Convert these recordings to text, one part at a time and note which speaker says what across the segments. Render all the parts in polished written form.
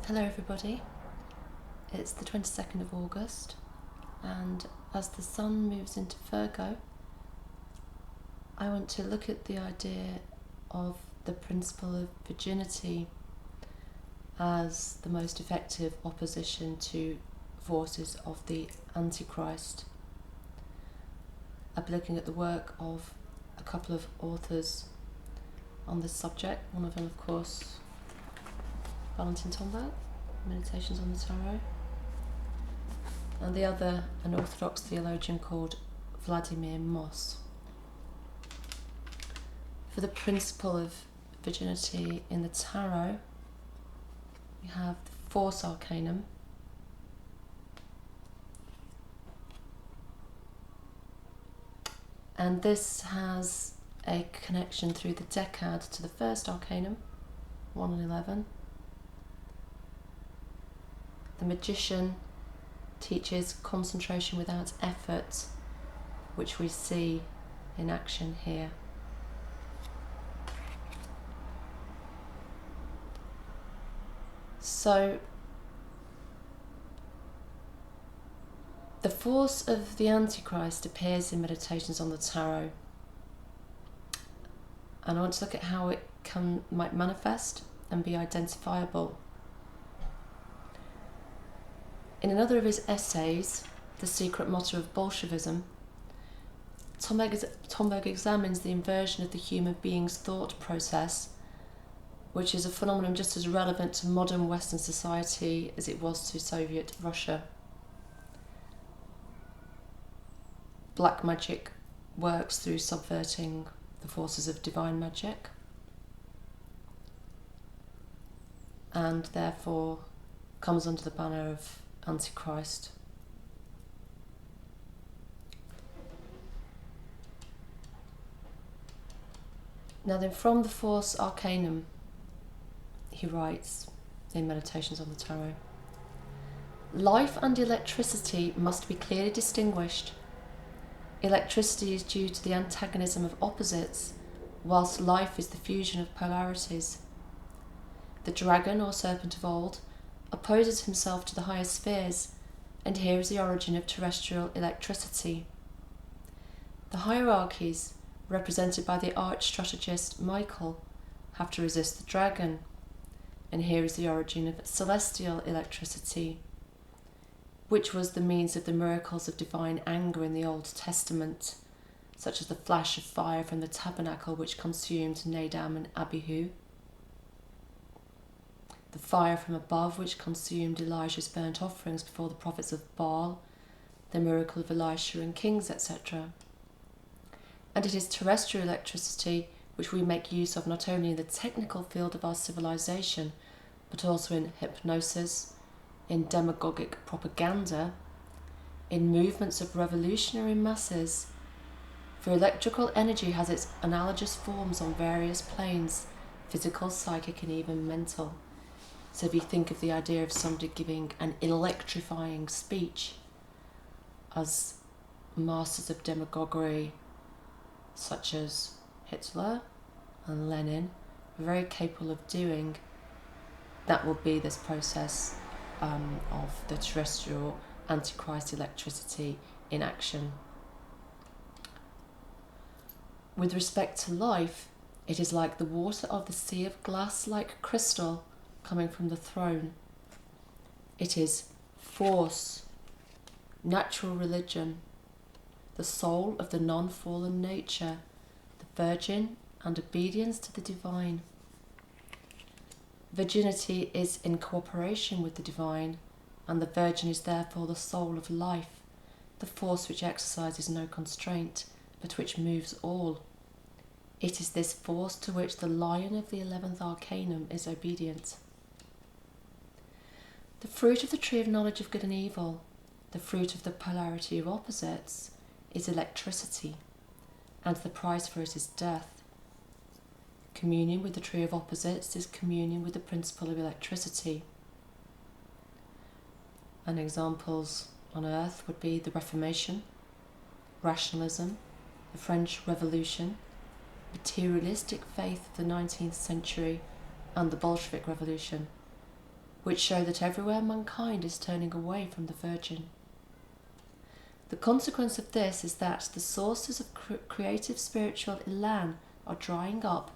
Speaker 1: Hello everybody, it's the 22nd of August, and as the sun moves into Virgo, I want to look at the idea of the principle of virginity as the most effective opposition to forces of the Antichrist. I'll be looking at the work of a couple of authors on this subject, one of them of course Valentin Tomberg, Meditations on the Tarot, and the other an Orthodox theologian called Vladimir Moss. For the principle of virginity in the Tarot, we have the Force Arcanum, and this has a connection through the Decad to the First Arcanum, 1 and 11. The Magician teaches concentration without effort, which we see in action here. So, the force of the Antichrist appears in Meditations on the Tarot, and I want to look at how it might manifest and be identifiable. In another of his essays, The Secret Motto of Bolshevism, Tomberg examines the inversion of the human being's thought process, which is a phenomenon just as relevant to modern Western society as it was to Soviet Russia. Black magic works through subverting the forces of divine magic, and therefore comes under the banner of Antichrist. Now then, from the Force Arcanum, he writes in Meditations on the Tarot, life and electricity must be clearly distinguished. Electricity is due to the antagonism of opposites, whilst life is the fusion of polarities. The dragon or serpent of old opposes himself to the higher spheres, and here is the origin of terrestrial electricity. The hierarchies, represented by the arch-strategist Michael, have to resist the dragon, and here is the origin of celestial electricity, which was the means of the miracles of divine anger in the Old Testament, such as the flash of fire from the tabernacle which consumed Nadab and Abihu, the fire from above which consumed Elijah's burnt offerings before the prophets of Baal, the miracle of Elisha and kings, etc. And it is terrestrial electricity which we make use of not only in the technical field of our civilization, but also in hypnosis, in demagogic propaganda, in movements of revolutionary masses. For electrical energy has its analogous forms on various planes, physical, psychic, and even mental. So if you think of the idea of somebody giving an electrifying speech, as masters of demagoguery such as Hitler and Lenin were very capable of doing, that will be this process of the terrestrial Antichrist electricity in action. With respect to life, it is like the water of the sea of glass like crystal coming from the throne. It is force, natural religion, the soul of the non-fallen nature, the virgin and obedience to the divine. Virginity is in cooperation with the divine, and the virgin is therefore the soul of life, the force which exercises no constraint, but which moves all. It is this force to which the lion of the 11th Arcanum is obedient. The fruit of the tree of knowledge of good and evil, the fruit of the polarity of opposites, is electricity, and the price for it is death. Communion with the tree of opposites is communion with the principle of electricity. And examples on earth would be the Reformation, rationalism, the French Revolution, materialistic faith of the 19th century, and the Bolshevik Revolution. which show that everywhere mankind is turning away from the Virgin. The consequence of this is that the sources of creative spiritual elan are drying up,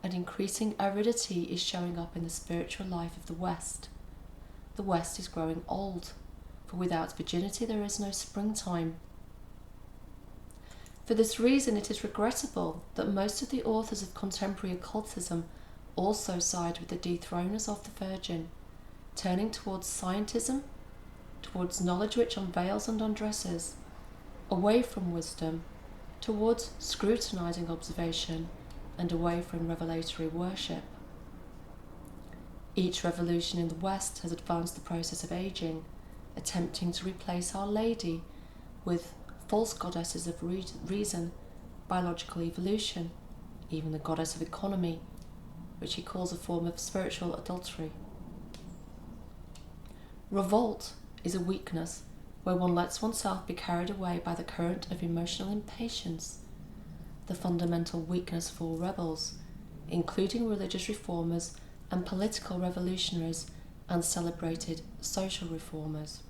Speaker 1: and increasing aridity is showing up in the spiritual life of the West. The West is growing old, for without virginity there is no springtime. For this reason, it is regrettable that most of the authors of contemporary occultism also side with the dethroners of the Virgin, turning towards scientism, towards knowledge which unveils and undresses, away from wisdom, towards scrutinizing observation, and away from revelatory worship. Each revolution in the West has advanced the process of aging, attempting to replace Our Lady with false goddesses of reason, biological evolution, even the goddess of economy, which he calls a form of spiritual adultery. Revolt is a weakness where one lets oneself be carried away by the current of emotional impatience, the fundamental weakness for all rebels, including religious reformers and political revolutionaries and celebrated social reformers.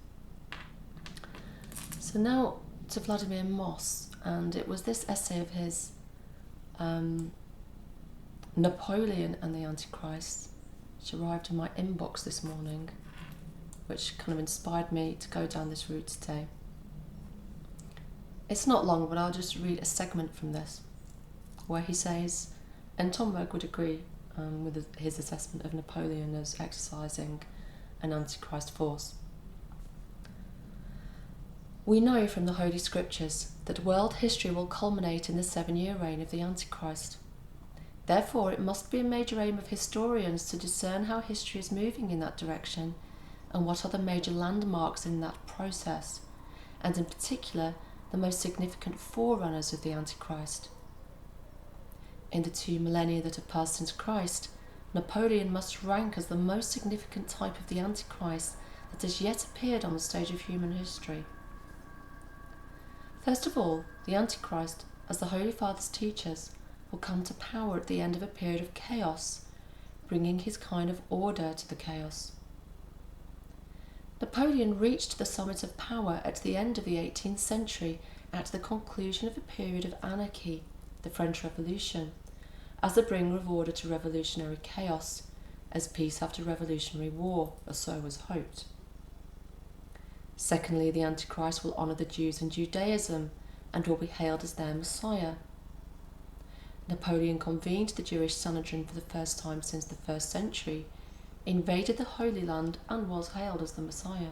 Speaker 1: So now to Vladimir Moss, and it was this essay of his, Napoleon and the Antichrist, which arrived in my inbox this morning, which kind of inspired me to go down this route today. It's not long, but I'll just read a segment from this, where he says, and Tomberg would agree with his assessment of Napoleon as exercising an Antichrist force. We know from the Holy Scriptures that world history will culminate in the 7-year reign of the Antichrist. Therefore, it must be a major aim of historians to discern how history is moving in that direction and what are the major landmarks in that process, and in particular, the most significant forerunners of the Antichrist. In the 2 millennia that have passed since Christ, Napoleon must rank as the most significant type of the Antichrist that has yet appeared on the stage of human history. First of all, the Antichrist, as the Holy Fathers teach us, will come to power at the end of a period of chaos, bringing his kind of order to the chaos. Napoleon reached the summit of power at the end of the 18th century at the conclusion of a period of anarchy, the French Revolution, as the bringer of order to revolutionary chaos, as peace after revolutionary war, or so was hoped. Secondly, the Antichrist will honour the Jews and Judaism, and will be hailed as their Messiah. Napoleon convened the Jewish Sanhedrin for the first time since the 1st century, invaded the Holy Land, and was hailed as the Messiah.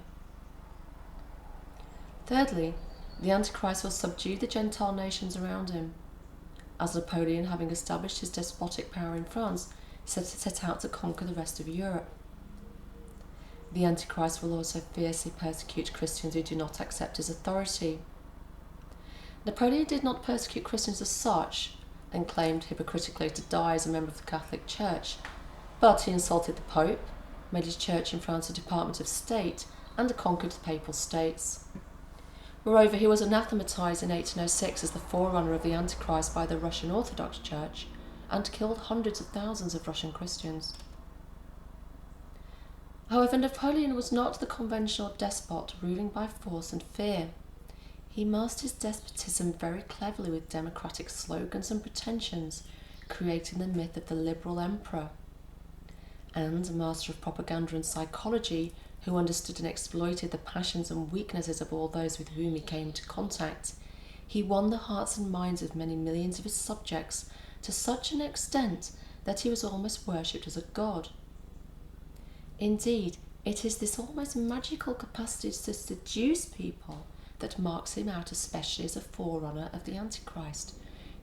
Speaker 1: Thirdly, the Antichrist will subdue the Gentile nations around him, as Napoleon, having established his despotic power in France, set out to conquer the rest of Europe. The Antichrist will also fiercely persecute Christians who do not accept his authority. Napoleon did not persecute Christians as such, and claimed hypocritically to die as a member of the Catholic Church, but he insulted the Pope, made his church in France a department of state, and conquered the Papal States. Moreover, he was anathematized in 1806 as the forerunner of the Antichrist by the Russian Orthodox Church, and killed hundreds of thousands of Russian Christians. However, Napoleon was not the conventional despot ruling by force and fear. He masked his despotism very cleverly with democratic slogans and pretensions, creating the myth of the liberal emperor. And a master of propaganda and psychology, who understood and exploited the passions and weaknesses of all those with whom he came into contact, he won the hearts and minds of many millions of his subjects to such an extent that he was almost worshipped as a god. Indeed, it is this almost magical capacity to seduce people that marks him out especially as a forerunner of the Antichrist,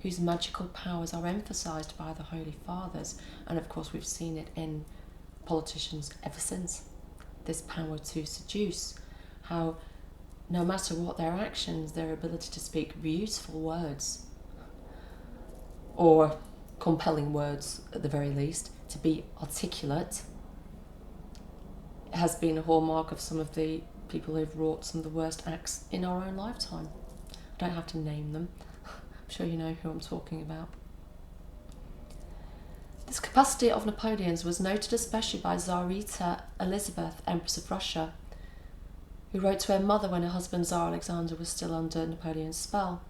Speaker 1: whose magical powers are emphasised by the Holy Fathers, and of course we've seen it in politicians ever since. This power to seduce, how no matter what their actions, their ability to speak beautiful words, or compelling words at the very least, to be articulate, has been a hallmark of some of the people who've wrought some of the worst acts in our own lifetime. I don't have to name them. I'm sure you know who I'm talking about. This capacity of Napoleon's was noted especially by Tsarita Elizabeth, Empress of Russia, who wrote to her mother when her husband Tsar Alexander was still under Napoleon's spell.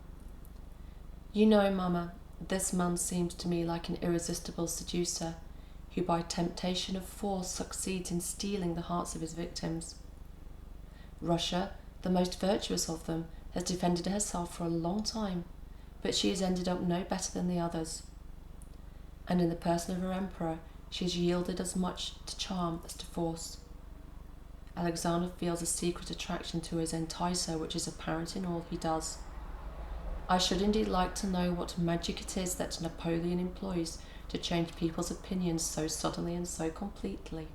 Speaker 1: "You know, Mama, this man seems to me like an irresistible seducer who by temptation of force succeeds in stealing the hearts of his victims. Russia, the most virtuous of them, has defended herself for a long time, but she has ended up no better than the others. And in the person of her emperor, she has yielded as much to charm as to force. Alexander feels a secret attraction to his enticer which is apparent in all he does. I should indeed like to know what magic it is that Napoleon employs to change people's opinions so suddenly and so completely."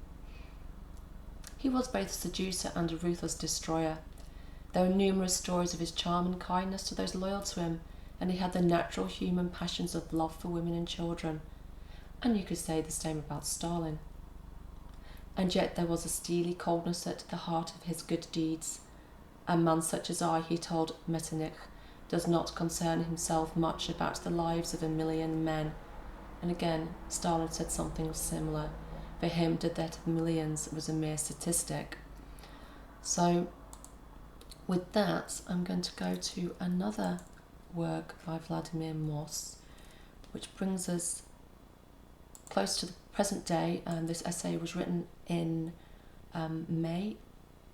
Speaker 1: He was both a seducer and a ruthless destroyer. There are numerous stories of his charm and kindness to those loyal to him, and he had the natural human passions of love for women and children. And you could say the same about Stalin. And yet there was a steely coldness at the heart of his good deeds. "A man such as I," he told Metternich, "does not concern himself much about the lives of 1,000,000 men." And again, Stalin said something similar. For him, the death of millions was a mere statistic. So, with that, I'm going to go to another work by Vladimir Moss, which brings us close to the present day. This essay was written in May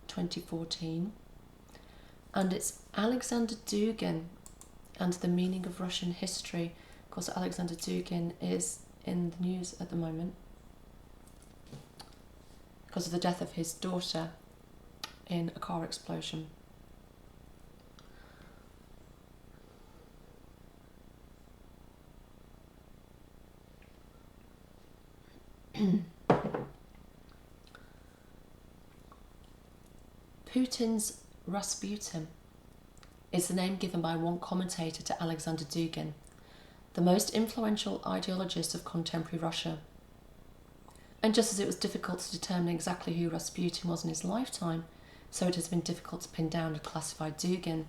Speaker 1: 2014, and it's Alexander Dugin and the Meaning of Russian History. Of course, Alexander Dugin is in the news at the moment because of the death of his daughter in a car explosion. Putin's Rasputin is the name given by one commentator to Alexander Dugin, the most influential ideologist of contemporary Russia. And just as it was difficult to determine exactly who Rasputin was in his lifetime, so it has been difficult to pin down and classify Dugin.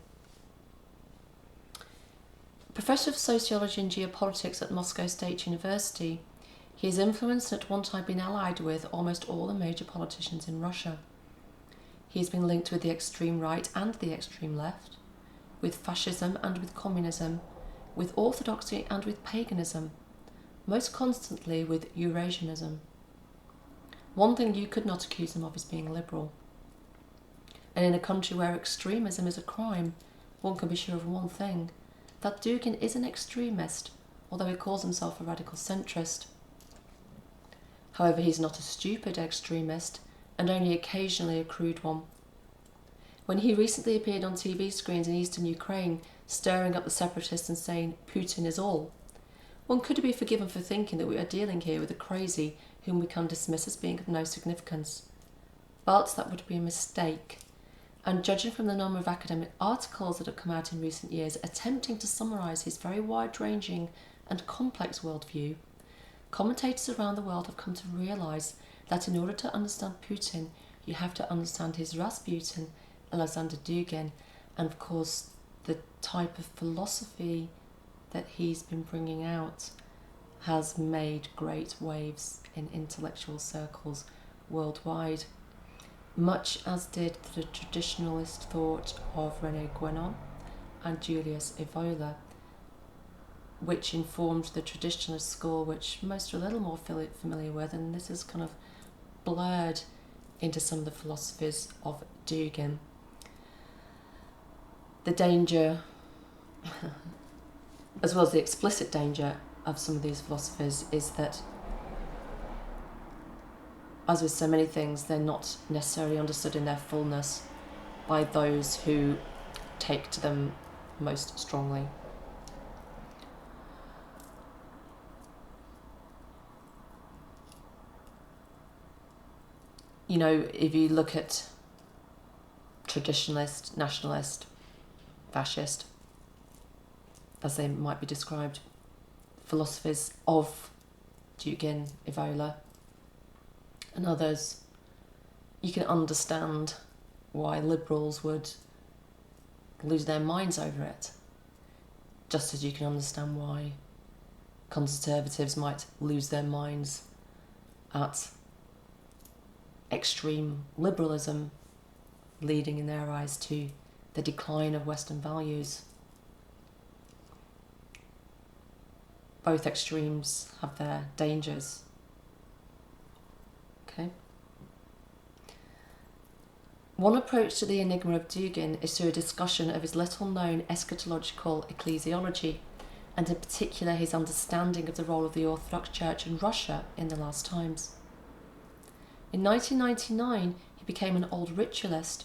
Speaker 1: Professor of Sociology and Geopolitics at Moscow State University, he has influenced and at one time been allied with almost all the major politicians in Russia. He has been linked with the extreme right and the extreme left, with fascism and with communism, with orthodoxy and with paganism, most constantly with Eurasianism. One thing you could not accuse him of is being liberal. And in a country where extremism is a crime, one can be sure of one thing, that Dugin is an extremist, although he calls himself a radical centrist. However, he's not a stupid extremist, and only occasionally a crude one. When he recently appeared on TV screens in eastern Ukraine, stirring up the separatists and saying, "Putin is all," one could be forgiven for thinking that we are dealing here with a crazy whom we can dismiss as being of no significance. But that would be a mistake. And judging from the number of academic articles that have come out in recent years attempting to summarise his very wide-ranging and complex worldview, commentators around the world have come to realise that in order to understand Putin, you have to understand his Rasputin, Alexander Dugin, and of course the type of philosophy that he's been bringing out has made great waves in intellectual circles worldwide, much as did the traditionalist thought of René Guénon and Julius Evola, which informed the traditionalist school, which most are a little more familiar with, and this is kind of blurred into some of the philosophies of Dugin. The danger, as well as the explicit danger of some of these philosophers, is that, as with so many things, they're not necessarily understood in their fullness by those who take to them most strongly. You know, if you look at traditionalist, nationalist, fascist, as they might be described, philosophies of Dugin, Evola, and others, you can understand why liberals would lose their minds over it, just as you can understand why conservatives might lose their minds at extreme liberalism leading in their eyes to the decline of Western values. Both extremes have their dangers. Okay. One approach to the enigma of Dugin is through a discussion of his little-known eschatological ecclesiology, and in particular his understanding of the role of the Orthodox Church in Russia in the last times. In 1999, he became an old ritualist.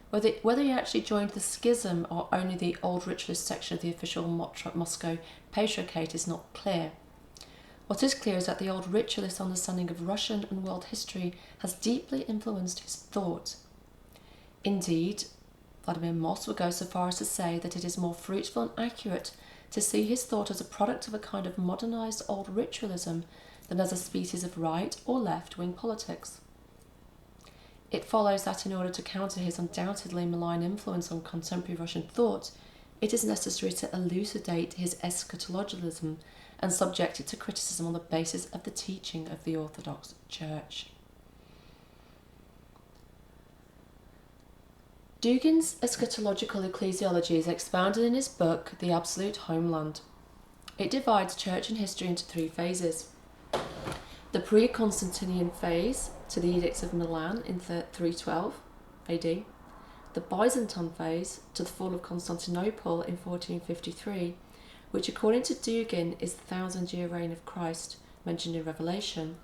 Speaker 1: Whether he actually joined the schism or only the old ritualist section of the official Moscow Patriarchate is not clear. What is clear is that the old ritualist understanding of Russian and world history has deeply influenced his thought. Indeed, Vladimir Moss would go so far as to say that it is more fruitful and accurate to see his thought as a product of a kind of modernised old ritualism than as a species of right or left-wing politics. It follows that in order to counter his undoubtedly malign influence on contemporary Russian thought, it is necessary to elucidate his eschatologicism and subject it to criticism on the basis of the teaching of the Orthodox Church. Dugin's eschatological ecclesiology is expounded in his book, The Absolute Homeland. It divides church and history into three phases. The pre-Constantinian phase, to the Edicts of Milan in 312 AD, the Byzantine phase, to the fall of Constantinople in 1453, which according to Dugin is the 1,000-year reign of Christ, mentioned in Revelation,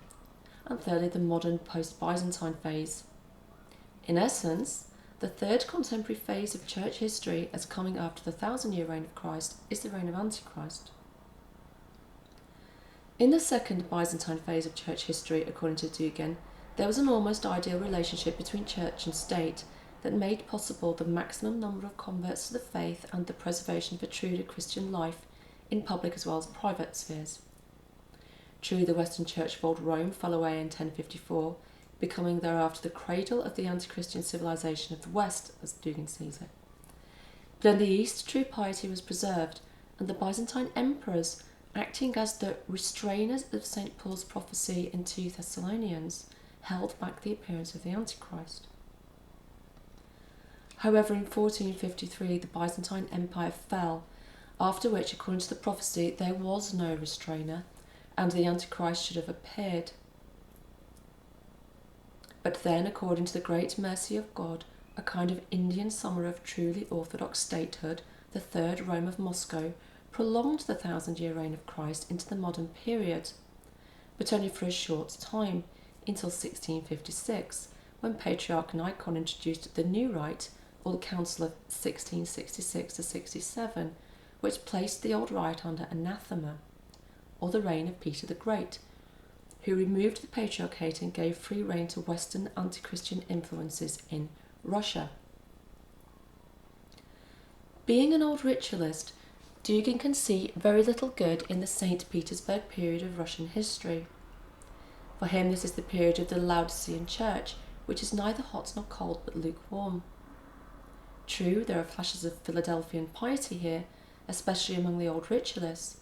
Speaker 1: and thirdly the modern post-Byzantine phase. In essence, the third contemporary phase of church history as coming after the 1,000-year reign of Christ is the reign of Antichrist. In the second Byzantine phase of church history, according to Dugan, there was an almost ideal relationship between church and state that made possible the maximum number of converts to the faith and the preservation of a truly Christian life in public as well as private spheres. True, the Western Church of Old Rome fell away in 1054, becoming thereafter the cradle of the anti-Christian civilization of the West, as Dugan sees it. But in the East, true piety was preserved, and the Byzantine emperors, acting as the restrainers of St. Paul's prophecy in 2 Thessalonians, held back the appearance of the Antichrist. However, in 1453 the Byzantine Empire fell, after which, according to the prophecy, there was no restrainer, and the Antichrist should have appeared. But then, according to the great mercy of God, a kind of Indian summer of truly Orthodox statehood, the Third Rome of Moscow, prolonged the 1,000-year reign of Christ into the modern period, but only for a short time, until 1656, when Patriarch Nikon introduced the new rite, or the Council of 1666-67, which placed the old rite under anathema, or the reign of Peter the Great, who removed the Patriarchate and gave free rein to Western anti-Christian influences in Russia. Being an old ritualist, Dugin can see very little good in the St. Petersburg period of Russian history. For him, this is the period of the Laodicean Church, which is neither hot nor cold but lukewarm. True, there are flashes of Philadelphian piety here, especially among the old ritualists,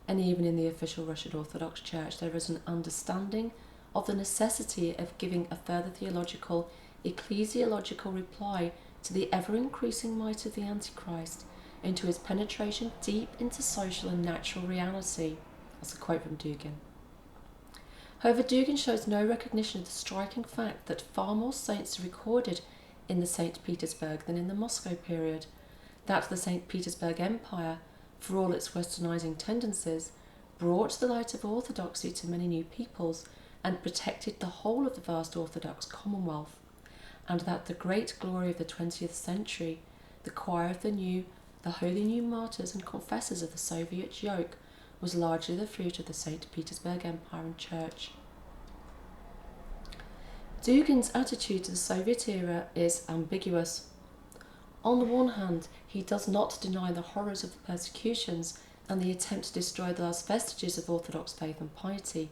Speaker 1: and even in the official Russian Orthodox Church there is an understanding of the necessity of giving a further theological, ecclesiological reply to the ever-increasing might of the Antichrist, into his penetration deep into social and natural reality. That's a quote from Dugin. However, Dugin shows no recognition of the striking fact that far more saints are recorded in the St. Petersburg than in the Moscow period, that the St. Petersburg Empire, for all its westernising tendencies, brought the light of orthodoxy to many new peoples and protected the whole of the vast Orthodox Commonwealth, and that the great glory of the 20th century, the choir of the holy new martyrs and confessors of the Soviet yoke, was largely the fruit of the St. Petersburg Empire and Church. Dugin's attitude to the Soviet era is ambiguous. On the one hand, he does not deny the horrors of the persecutions and the attempt to destroy the last vestiges of Orthodox faith and piety.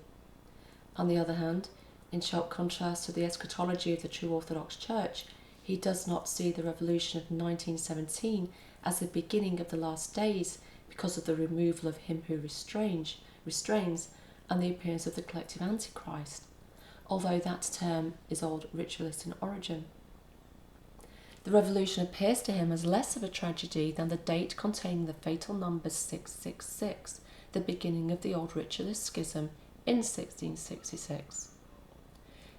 Speaker 1: On the other hand, in sharp contrast to the eschatology of the true Orthodox Church, he does not see the revolution of 1917 as the beginning of the last days because of the removal of him who restrains, restrains, and the appearance of the collective Antichrist, although that term is old ritualist in origin. The revolution appears to him as less of a tragedy than the date containing the fatal number 666, the beginning of the old ritualist schism in 1666.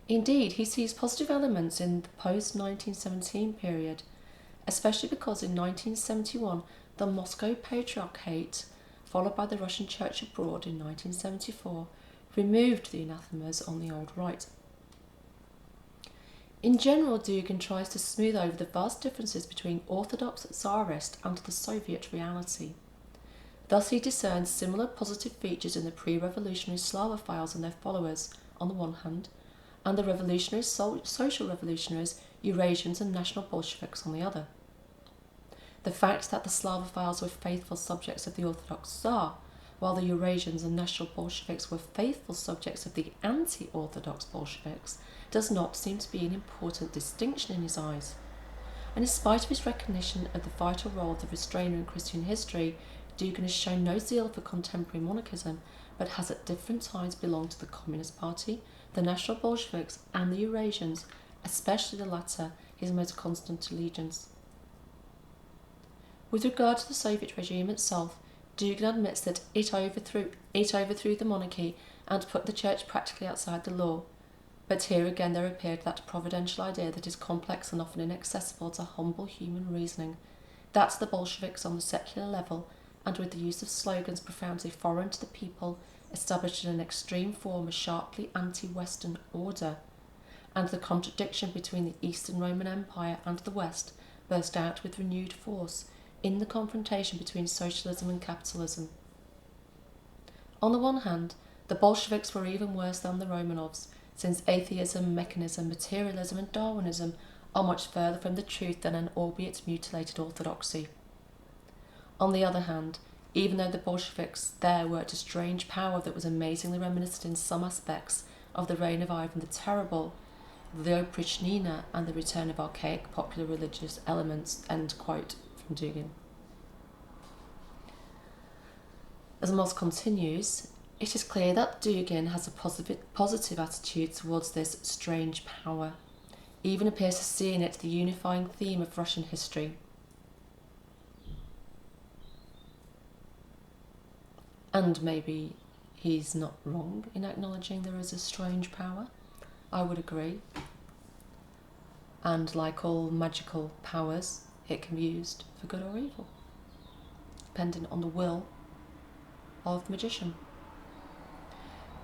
Speaker 1: Indeed, he sees positive elements in the post-1917 period, especially because in 1971 the Moscow Patriarchate, followed by the Russian Church abroad in 1974, removed the anathemas on the old rite. In general, Dugin tries to smooth over the vast differences between Orthodox, Tsarist and the Soviet reality. Thus he discerns similar positive features in the pre-revolutionary Slavophiles and their followers, on the one hand, and the revolutionary social revolutionaries, Eurasians and National Bolsheviks on the other. The fact that the Slavophiles were faithful subjects of the Orthodox Tsar, while the Eurasians and National Bolsheviks were faithful subjects of the anti-Orthodox Bolsheviks, does not seem to be an important distinction in his eyes. And in spite of his recognition of the vital role of the restrainer in Christian history, Dugin has shown no zeal for contemporary monarchism, but has at different times belonged to the Communist Party, the National Bolsheviks and the Eurasians, especially the latter, his most constant allegiance. With regard to the Soviet regime itself, Dugin admits that it overthrew the monarchy and put the church practically outside the law. But here again there appeared that providential idea that is complex and often inaccessible to humble human reasoning. That the Bolsheviks on the secular level, and with the use of slogans profoundly foreign to the people, established in an extreme form a sharply anti-Western order, and the contradiction between the Eastern Roman Empire and the West burst out with renewed force in the confrontation between socialism and capitalism. On the one hand, the Bolsheviks were even worse than the Romanovs, since atheism, mechanism, materialism and Darwinism are much further from the truth than an albeit mutilated orthodoxy. On the other hand, even though the Bolsheviks there worked a strange power that was amazingly reminiscent in some aspects of the reign of Ivan the Terrible, the oprichnina and the return of archaic popular religious elements, end quote from Dugin. As Moss continues, it is clear that Dugin has a positive attitude towards this strange power, even appears to see in it the unifying theme of Russian history. And maybe he's not wrong in acknowledging there is a strange power. I would agree. And like all magical powers, it can be used for good or evil, depending on the will of the magician.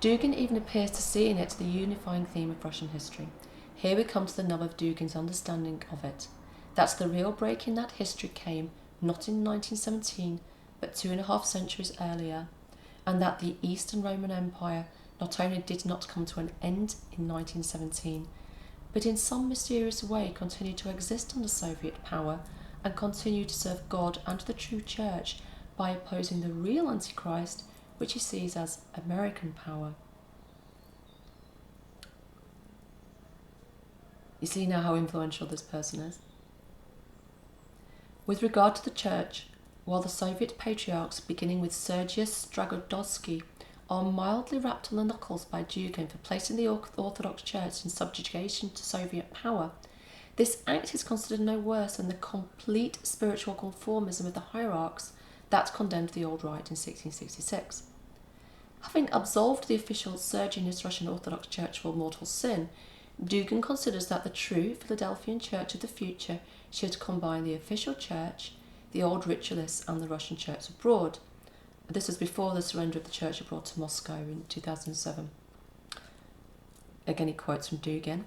Speaker 1: Dugin even appears to see in it the unifying theme of Russian history. Here we come to the nub of Dugin's understanding of it. That the real break in that history came not in 1917, but 2.5 centuries earlier, and that the Eastern Roman Empire not only did not come to an end in 1917, but in some mysterious way continued to exist under Soviet power and continued to serve God and the true church by opposing the real Antichrist, which he sees as American power. You see now how influential this person is. With regard to the church, while the Soviet patriarchs, beginning with Sergius Stragodowski, are mildly rapped on the knuckles by Dugin for placing the Orthodox Church in subjugation to Soviet power, this act is considered no worse than the complete spiritual conformism of the hierarchs that condemned the old rite in 1666. Having absolved the official Sergianist Russian Orthodox Church for mortal sin, Dugin considers that the true Philadelphian Church of the future should combine the official church, the old ritualists and the Russian Church abroad. This was before the surrender of the Church abroad to Moscow in 2007. Again he quotes from Dugin.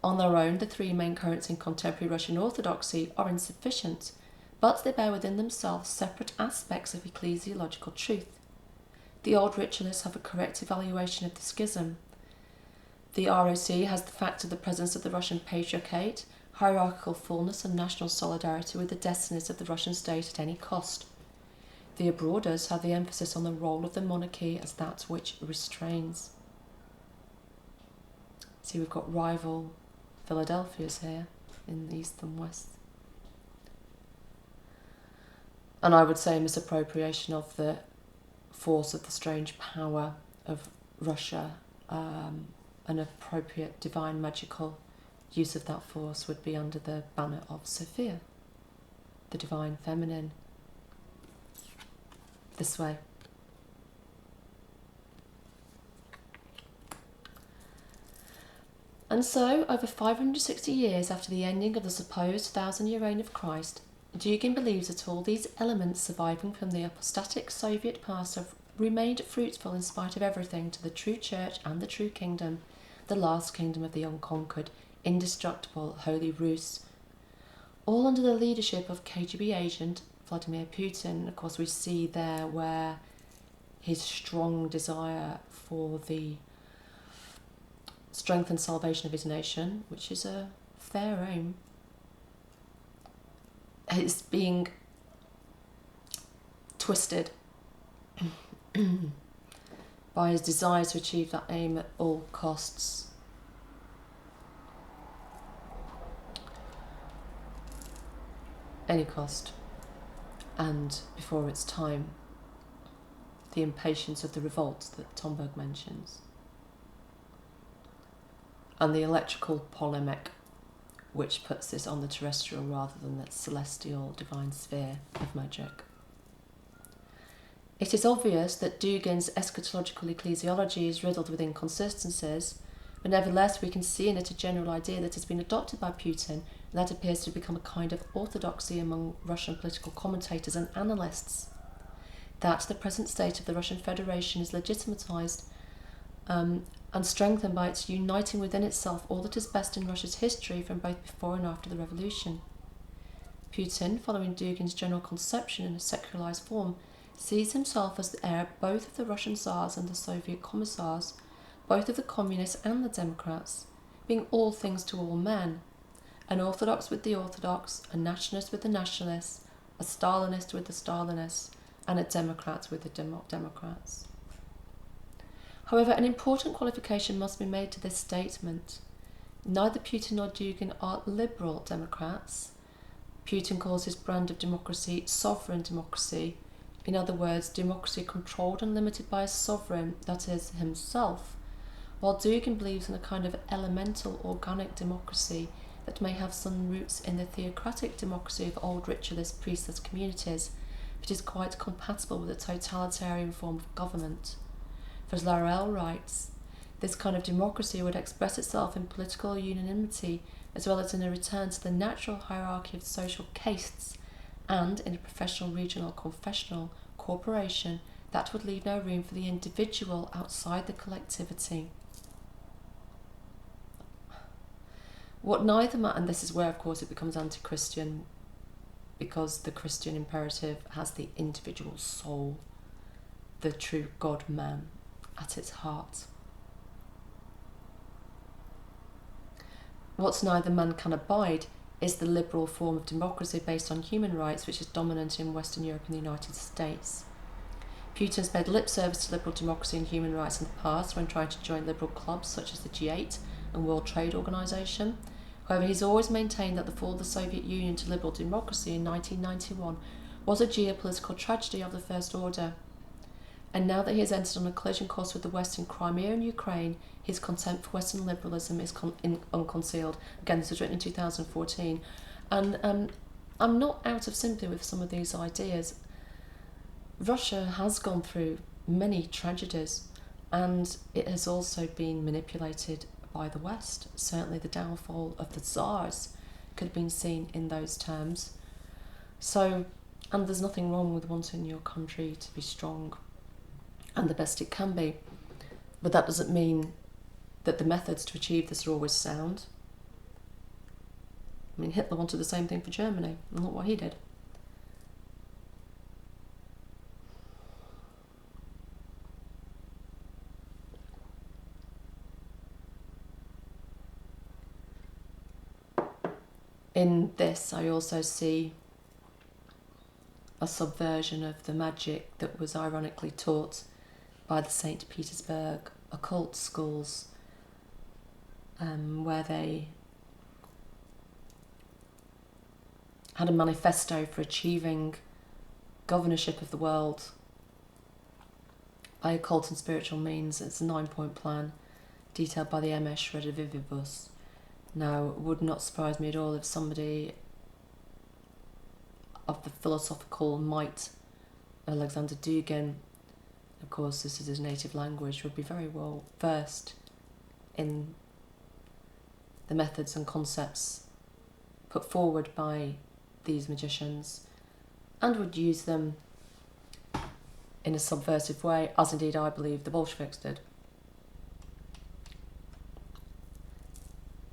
Speaker 1: On their own, the three main currents in contemporary Russian Orthodoxy are insufficient, but they bear within themselves separate aspects of ecclesiological truth. The old ritualists have a correct evaluation of the schism. The ROC has the fact of the presence of the Russian Patriarchate, hierarchical fullness and national solidarity with the destinies of the Russian state at any cost. The abroaders have the emphasis on the role of the monarchy as that which restrains. See, we've got rival Philadelphias here in the East and West. And I would say misappropriation of the force of the strange power of Russia, an appropriate divine magical use of that force would be under the banner of Sophia, the divine feminine. This way. And so, over 560 years after the ending of the supposed 1,000-year reign of Christ, Dugin believes that all these elements surviving from the apostatic Soviet past have remained fruitful in spite of everything to the true church and the true kingdom, the last kingdom of the unconquered, indestructible Holy Rus, all under the leadership of KGB agent Vladimir Putin. Of course, we see there where his strong desire for the strength and salvation of his nation, which is a fair aim, is being twisted by his desire to achieve that aim at all costs. Any cost. And before its time, the impatience of the revolt that Tomberg mentions, and the electrical polemic which puts this on the terrestrial rather than the celestial divine sphere of magic. It is obvious that Dugin's eschatological ecclesiology is riddled with inconsistencies, but nevertheless we can see in it a general idea that has been adopted by Putin, and that appears to become a kind of orthodoxy among Russian political commentators and analysts, that the present state of the Russian Federation is legitimatized and strengthened by its uniting within itself all that is best in Russia's history from both before and after the revolution. Putin, following Dugin's general conception in a secularized form, sees himself as the heir both of the Russian Tsars and the Soviet commissars, both of the communists and the Democrats, being all things to all men, an Orthodox with the Orthodox, a nationalist with the nationalists, a Stalinist with the Stalinists, and a Democrat with the Democrats. However, an important qualification must be made to this statement. Neither Putin nor Dugin are liberal Democrats. Putin calls his brand of democracy sovereign democracy. In other words, democracy controlled and limited by a sovereign, that is, himself, while Dugin believes in a kind of elemental organic democracy that may have some roots in the theocratic democracy of old ritualist priestless communities, but is quite compatible with a totalitarian form of government. For as Laurel writes, this kind of democracy would express itself in political unanimity as well as in a return to the natural hierarchy of social castes and in a professional, regional, confessional corporation that would leave no room for the individual outside the collectivity. What neither man, and this is where of course it becomes anti-Christian, because the Christian imperative has the individual soul, the true God-man, at its heart. What neither man can abide is the liberal form of democracy based on human rights which is dominant in Western Europe and the United States. Putin's paid lip service to liberal democracy and human rights in the past when trying to join liberal clubs such as the G8 and World Trade Organization. However, he's always maintained that the fall of the Soviet Union to liberal democracy in 1991 was a geopolitical tragedy of the first order. And now that he has entered on a collision course with the West in Crimea and Ukraine, his contempt for Western liberalism is unconcealed. Again, this was written in 2014. And I'm not out of sympathy with some of these ideas. Russia has gone through many tragedies, and it has also been manipulated by the West. Certainly the downfall of the Tsars could have been seen in those terms. So, and there's nothing wrong with wanting your country to be strong and the best it can be, but that doesn't mean that the methods to achieve this are always sound. I mean, Hitler wanted the same thing for Germany, and look what he did. In this, I also see a subversion of the magic that was ironically taught by the St. Petersburg occult schools, where they had a manifesto for achieving governorship of the world by occult and spiritual means. It's a 9-point plan detailed by the MS Shredder Vivibus. Now, it would not surprise me at all if somebody of the philosophical might, Alexander Dugin, of course this is his native language, would be very well versed in the methods and concepts put forward by these magicians and would use them in a subversive way, as indeed I believe the Bolsheviks did.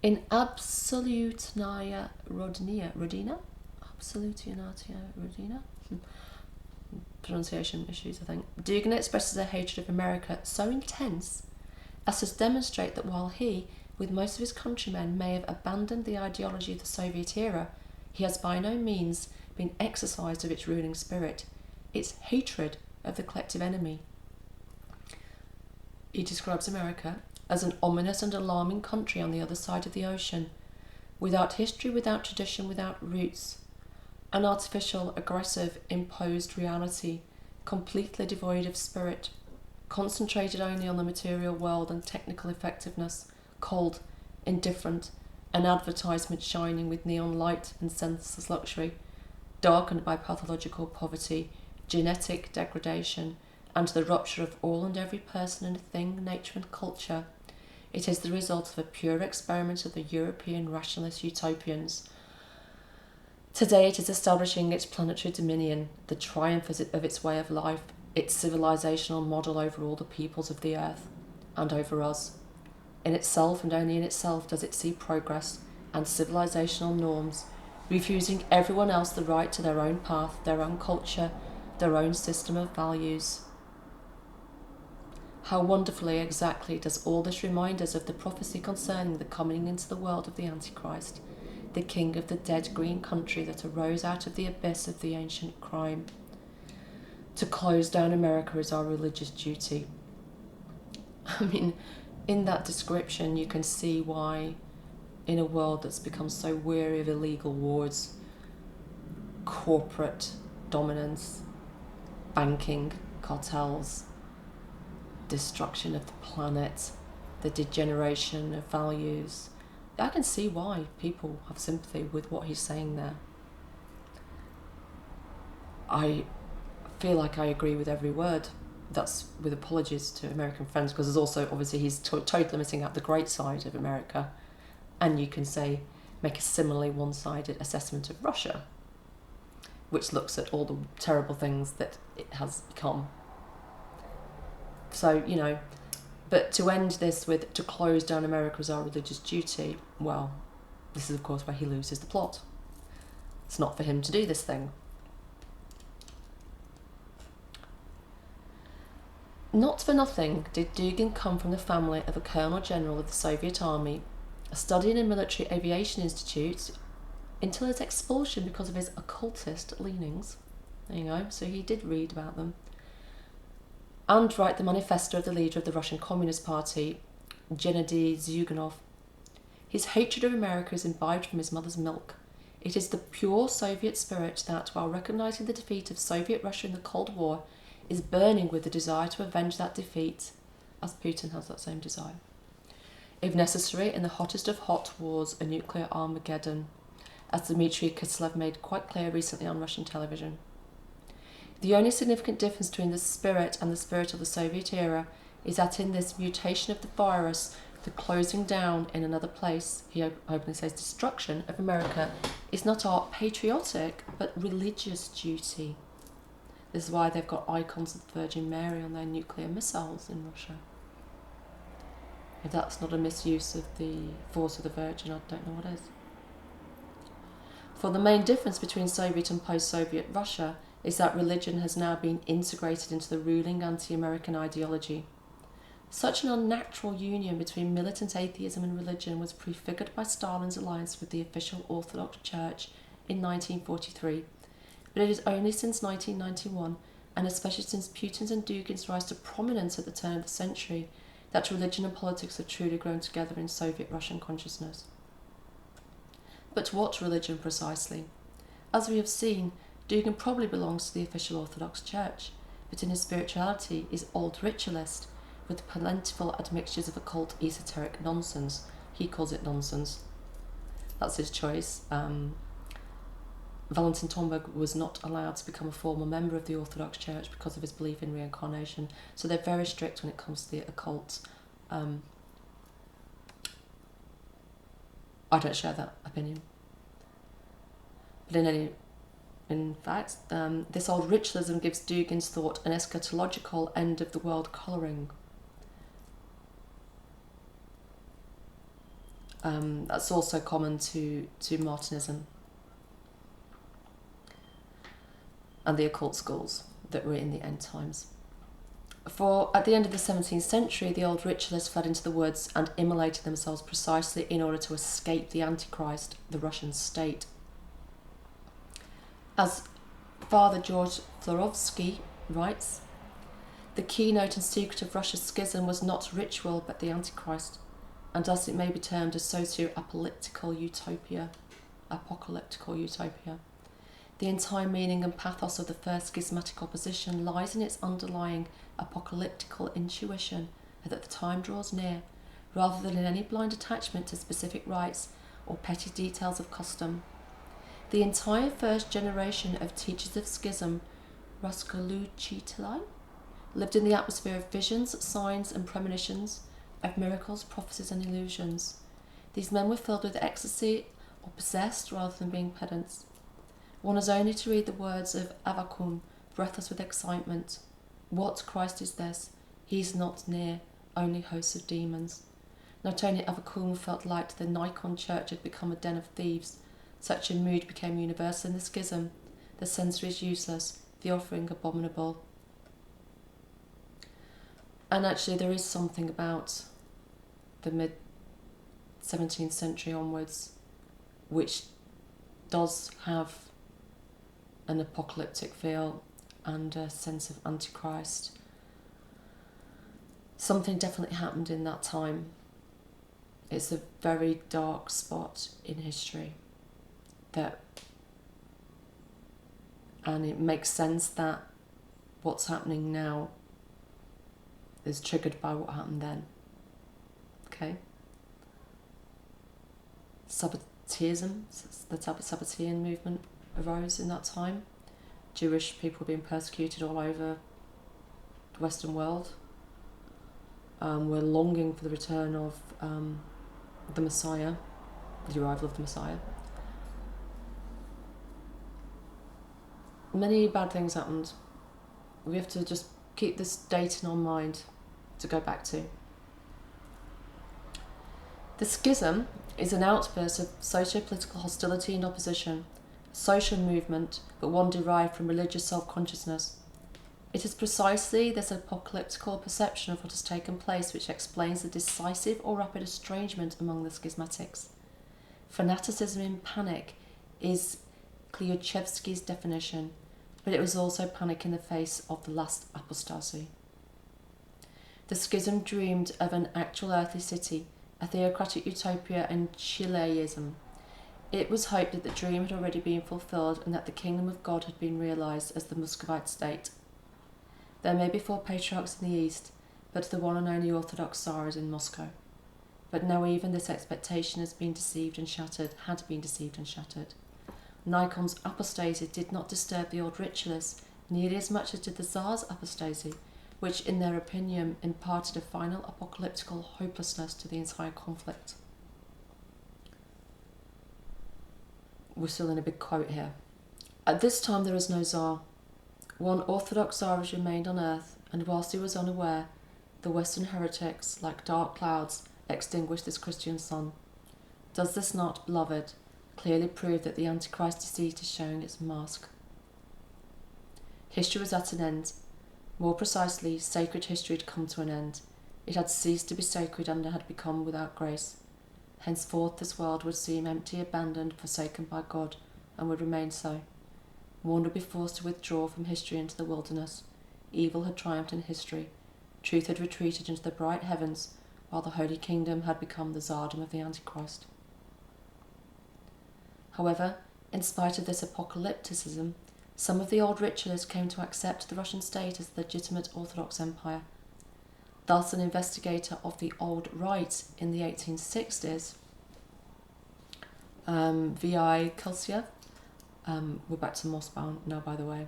Speaker 1: In Absolutnaia Rodina? Absolutnaia Rodina? Pronunciation issues, I think. Dugan expresses a hatred of America so intense as to demonstrate that while he, with most of his countrymen, may have abandoned the ideology of the Soviet era, he has by no means been exorcised of its ruling spirit, its hatred of the collective enemy. He describes America as an ominous and alarming country on the other side of the ocean, without history, without tradition, without roots, an artificial, aggressive, imposed reality, completely devoid of spirit, concentrated only on the material world and technical effectiveness, cold, indifferent, an advertisement shining with neon light and senseless luxury, darkened by pathological poverty, genetic degradation, and the rupture of all and every person and thing, nature and culture. It is the result of a pure experiment of the European rationalist utopians. Today it is establishing its planetary dominion, the triumph of its way of life, its civilizational model over all the peoples of the earth, and over us. In itself and only in itself does it see progress and civilizational norms, refusing everyone else the right to their own path, their own culture, their own system of values. How wonderfully exactly does all this remind us of the prophecy concerning the coming into the world of the Antichrist, the king of the dead green country that arose out of the abyss of the ancient crime. To close down America is our religious duty. I mean, in that description you can see why, in a world that's become so weary of illegal wars, corporate dominance, banking cartels, destruction of the planet, the degeneration of values, I can see why people have sympathy with what he's saying there. I feel like I agree with every word. That's with apologies to American friends, because there's also, obviously, he's totally missing out the great side of America. And you can say, make a similarly one-sided assessment of Russia, which looks at all the terrible things that it has become. So, but to end this with, to close down America as our religious duty, well, this is of course where he loses the plot. It's not for him to do this thing. Not for nothing did Dugin come from the family of a Colonel General of the Soviet Army, studying in military aviation institutes until his expulsion because of his occultist leanings. There you go, so he did read about them. And write the manifesto of the leader of the Russian Communist Party, Gennady Zyuganov. His hatred of America is imbibed from his mother's milk. It is the pure Soviet spirit that, while recognising the defeat of Soviet Russia in the Cold War, is burning with the desire to avenge that defeat, as Putin has that same desire. If necessary, in the hottest of hot wars, a nuclear Armageddon, as Dmitry Kiselev made quite clear recently on Russian television. The only significant difference between the spirit and the spirit of the Soviet era is that in this mutation of the virus, the closing down in another place, he openly says destruction of America, is not our patriotic but religious duty. This is why they've got icons of the Virgin Mary on their nuclear missiles in Russia. If that's not a misuse of the force of the Virgin, I don't know what is. For the main difference between Soviet and post-Soviet Russia is that religion has now been integrated into the ruling anti-American ideology. Such an unnatural union between militant atheism and religion was prefigured by Stalin's alliance with the official Orthodox Church in 1943, but it is only since 1991, and especially since Putin's and Dugin's rise to prominence at the turn of the century, that religion and politics have truly grown together in Soviet Russian consciousness. But what religion precisely? As we have seen, Dugan probably belongs to the official Orthodox Church, but in his spirituality is old ritualist, with plentiful admixtures of occult esoteric nonsense. He calls it nonsense. That's his choice. Valentin Tomberg was not allowed to become a formal member of the Orthodox Church because of his belief in reincarnation. So they're very strict when it comes to the occult. I don't share that opinion. But in fact, this old ritualism gives Dugin's thought an eschatological end of the world colouring. That's also common to Martinism and the occult schools that were in the end times. For at the end of the 17th century, the old ritualists fled into the woods and immolated themselves precisely in order to escape the Antichrist, the Russian state. As Father George Florovsky writes, the keynote and secret of Russia's schism was not ritual but the Antichrist, and thus it may be termed a socio-apocalyptical utopia. The entire meaning and pathos of the first schismatic opposition lies in its underlying apocalyptical intuition that the time draws near, rather than in any blind attachment to specific rites or petty details of custom. The entire first generation of teachers of schism, Rascoluchitali, lived in the atmosphere of visions, signs and premonitions, of miracles, prophecies and illusions. These men were filled with ecstasy or possessed rather than being pedants. One has only to read the words of Avvakum, breathless with excitement. What Christ is this? He's not near, only hosts of demons. Not only Avvakum felt like the Nikon church had become a den of thieves, such a mood became universal in the schism. The censory is useless, the offering abominable. And actually there is something about the mid-17th century onwards which does have an apocalyptic feel and a sense of Antichrist. Something definitely happened in that time. It's a very dark spot in history. And it makes sense that what's happening now is triggered by what happened then. Okay? Sabbatism, the Sabbatean movement arose in that time. Jewish people were being persecuted all over the Western world. We're longing for the return of the Messiah, the arrival of the Messiah. Many bad things happened. We have to just keep this date in our mind to go back to. The schism is an outburst of socio-political hostility and opposition, a social movement, but one derived from religious self-consciousness. It is precisely this apocalyptical perception of what has taken place which explains the decisive or rapid estrangement among the schismatics. Fanaticism in panic is Kliuchevsky's definition, but it was also panic in the face of the last apostasy. The schism dreamed of an actual earthly city, a theocratic utopia and Chileism. It was hoped that the dream had already been fulfilled and that the kingdom of God had been realised as the Muscovite state. There may be 4 patriarchs in the east, but the one and only Orthodox Tsar is in Moscow. But now even this expectation had been deceived and shattered. Nikon's apostasy did not disturb the old ritualists nearly as much as did the Tsar's apostasy, which in their opinion imparted a final apocalyptical hopelessness to the entire conflict. We're still in a big quote here. At this time there is no Tsar. One Orthodox Tsar has remained on earth, and whilst he was unaware, the Western heretics, like dark clouds, extinguished this Christian sun. Does this not, beloved, clearly prove that the Antichrist deceit is showing its mask? History was at an end. More precisely, sacred history had come to an end. It had ceased to be sacred and had become without grace. Henceforth this world would seem empty, abandoned, forsaken by God, and would remain so. One would be forced to withdraw from history into the wilderness. Evil had triumphed in history. Truth had retreated into the bright heavens, while the Holy Kingdom had become the tsardom of the Antichrist. However, in spite of this apocalypticism, Some of the old ritualists came to accept the Russian state as the legitimate Orthodox empire. Thus, an investigator of the old rite in the 1860s, V.I. Kulsia, we're back to Moss now, by the way,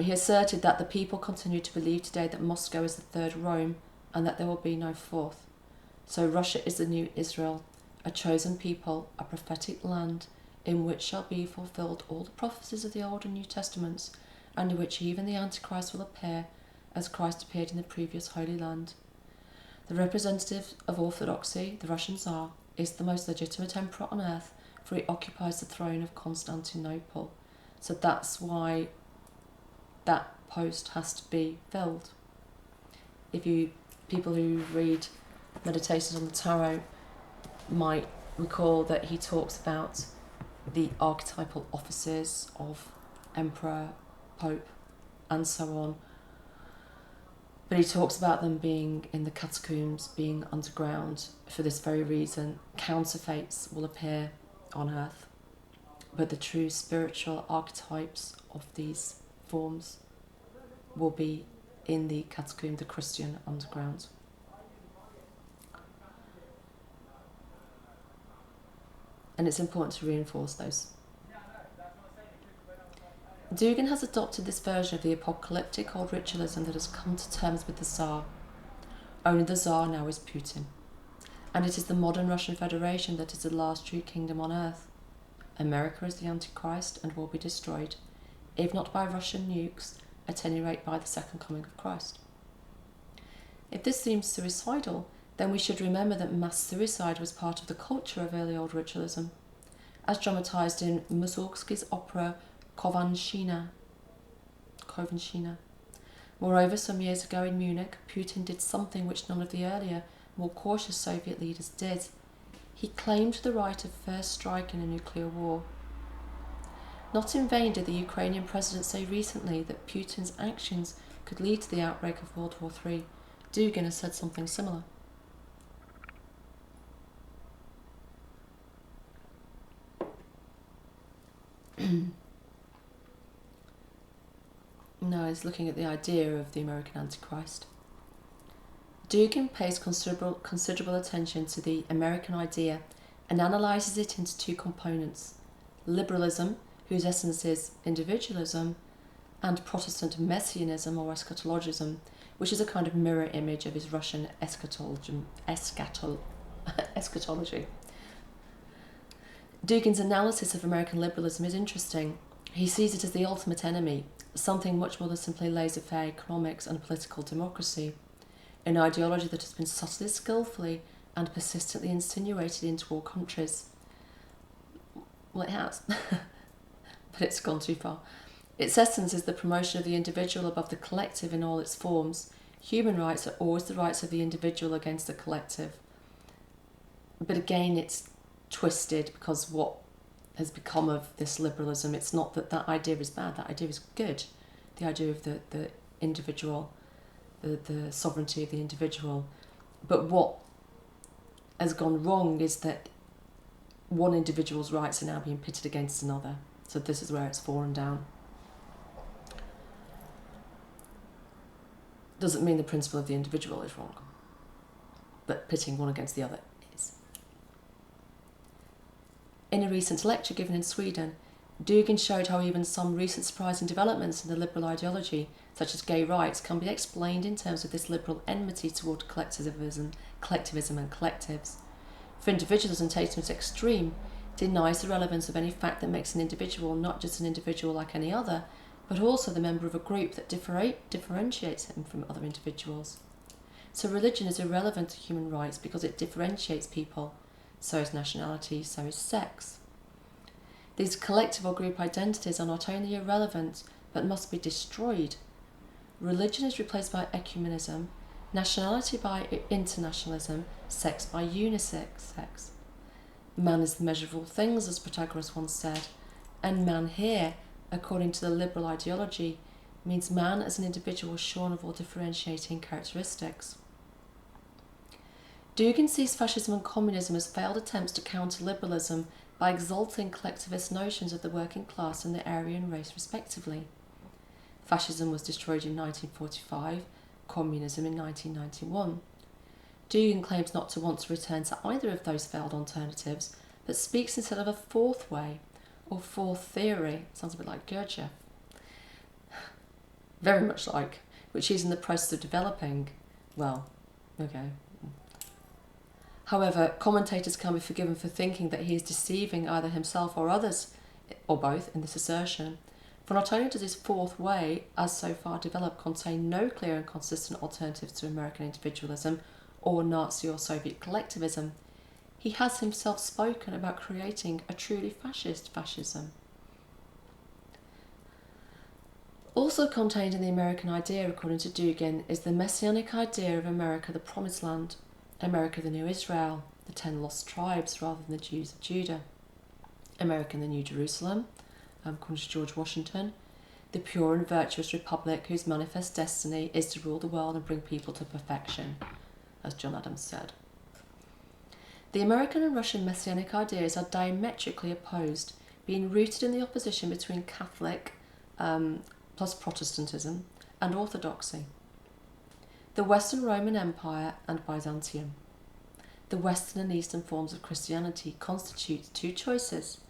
Speaker 1: he asserted that the people continue to believe today that Moscow is the third Rome and that there will be no fourth. So Russia is the new Israel, a chosen people, a prophetic land, in which shall be fulfilled all the prophecies of the Old and New Testaments, and in which even the Antichrist will appear, as Christ appeared in the previous Holy Land. The representative of Orthodoxy, the Russian Tsar, is the most legitimate emperor on earth, for he occupies the throne of Constantinople. So that's why that post has to be filled. People who read Meditations on the Tarot might recall that he talks about the archetypal offices of emperor, pope, and so on. But he talks about them being in the catacombs, being underground. For this very reason, counterfeits will appear on earth, but the true spiritual archetypes of these forms will be in the catacomb, the Christian underground. And it's important to reinforce those. Dugin has adopted this version of the apocalyptic old ritualism that has come to terms with the Tsar. Only the Tsar now is Putin. And it is the modern Russian Federation that is the last true kingdom on earth. America is the Antichrist and will be destroyed, if not by Russian nukes, at any rate by the second coming of Christ. If this seems suicidal, then we should remember that mass suicide was part of the culture of early old ritualism, as dramatised in Mussorgsky's opera Kovanshina. Moreover, some years ago in Munich, Putin did something which none of the earlier, more cautious Soviet leaders did. He claimed the right of first strike in a nuclear war. Not in vain did the Ukrainian president say recently that Putin's actions could lead to the outbreak of World War III. Dugin has said something similar. Now he's looking at the idea of the American Antichrist. Dugin pays considerable attention to the American idea and analyses it into two components: liberalism, whose essence is individualism, and Protestant messianism or eschatologism, which is a kind of mirror image of his Russian eschatology. Dugin's analysis of American liberalism is interesting. He sees it as the ultimate enemy, something much more than simply laissez-faire economics and political democracy, an ideology that has been subtly, skillfully and persistently insinuated into all countries. Well, it has, but it's gone too far. Its essence is the promotion of the individual above the collective in all its forms. Human rights are always the rights of the individual against the collective. But again, it's twisted, because what has become of this liberalism, it's not that that idea is bad, that idea is good. The idea of the individual, the sovereignty of the individual. But what has gone wrong is that one individual's rights are now being pitted against another. So this is where it's fallen down. Doesn't mean the principle of the individual is wrong, but pitting one against the other is. In a recent lecture given in Sweden, Dugin showed how even some recent surprising developments in the liberal ideology, such as gay rights, can be explained in terms of this liberal enmity toward collectivism and collectives. For individualism taken to its extreme, denies the relevance of any fact that makes an individual not just an individual like any other, but also the member of a group that differentiates him from other individuals. So religion is irrelevant to human rights because it differentiates people. So is nationality, so is sex. These collective or group identities are not only irrelevant, but must be destroyed. Religion is replaced by ecumenism, nationality by internationalism, sex by unisex. Man is the measure of all things, as Protagoras once said, and man here, according to the liberal ideology, means man as an individual shorn of all differentiating characteristics. Dugin sees fascism and communism as failed attempts to counter liberalism by exalting collectivist notions of the working class and the Aryan race respectively. Fascism was destroyed in 1945, communism in 1991. Dugin claims not to want to return to either of those failed alternatives, but speaks instead of a fourth way, or fourth theory, sounds a bit like Gurdjieff, very much like, which he's in the process of developing. Well, okay. However, commentators can be forgiven for thinking that he is deceiving either himself or others, or both, in this assertion, for not only does his fourth way, as so far developed, contain no clear and consistent alternatives to American individualism or Nazi or Soviet collectivism, he has himself spoken about creating a truly fascist fascism. Also contained in the American idea, according to Dugin, is the messianic idea of America the Promised Land, America the New Israel, the 10 lost tribes rather than the Jews of Judah, America the New Jerusalem, according to George Washington, the pure and virtuous republic whose manifest destiny is to rule the world and bring people to perfection, as John Adams said. The American and Russian messianic ideas are diametrically opposed, being rooted in the opposition between Catholic plus Protestantism and Orthodoxy, the Western Roman Empire and Byzantium. The Western and Eastern forms of Christianity constitute two choices,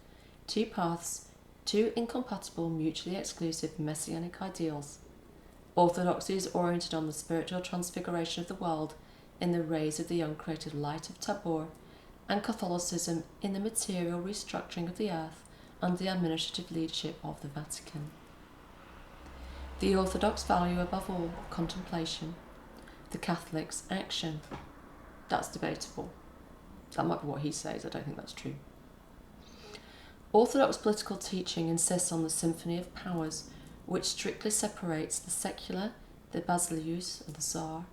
Speaker 1: two paths, two incompatible, mutually exclusive messianic ideals. Orthodoxy is oriented on the spiritual transfiguration of the world in the rays of the uncreated light of Tabor, and Catholicism in the material restructuring of the earth under the administrative leadership of the Vatican. The Orthodox value above all contemplation, the Catholics action. That's debatable. That might be what he says, I don't think that's true. Orthodox political teaching insists on the symphony of powers, which strictly separates the secular, the basileus, the Tsar,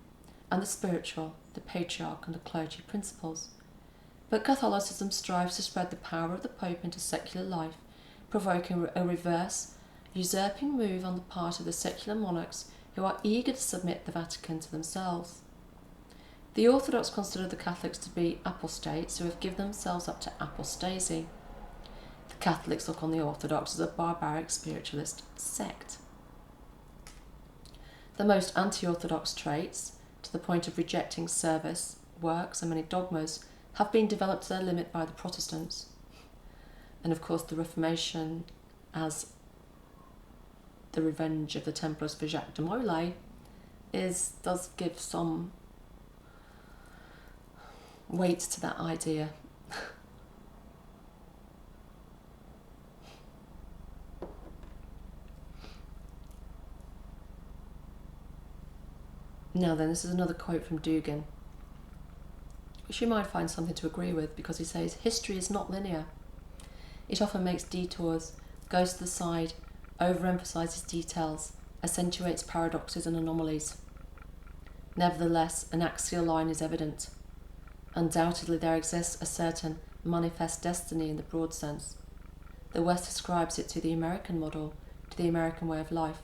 Speaker 1: and the spiritual, the patriarch and the clergy principles. But Catholicism strives to spread the power of the Pope into secular life, provoking a reverse, usurping move on the part of the secular monarchs who are eager to submit the Vatican to themselves. The Orthodox consider the Catholics to be apostates who have given themselves up to apostasy. The Catholics look on the Orthodox as a barbaric spiritualist sect. The most anti-Orthodox traits, to the point of rejecting service, works and many dogmas, have been developed to their limit by the Protestants. And of course the Reformation, as the revenge of the Templars for Jacques de Molay, does give some weight to that idea. Now then, this is another quote from Dugin, which you might find something to agree with, because he says, history is not linear. It often makes detours, goes to the side, overemphasises details, accentuates paradoxes and anomalies. Nevertheless, an axial line is evident. Undoubtedly there exists a certain manifest destiny in the broad sense. The West ascribes it to the American model, to the American way of life,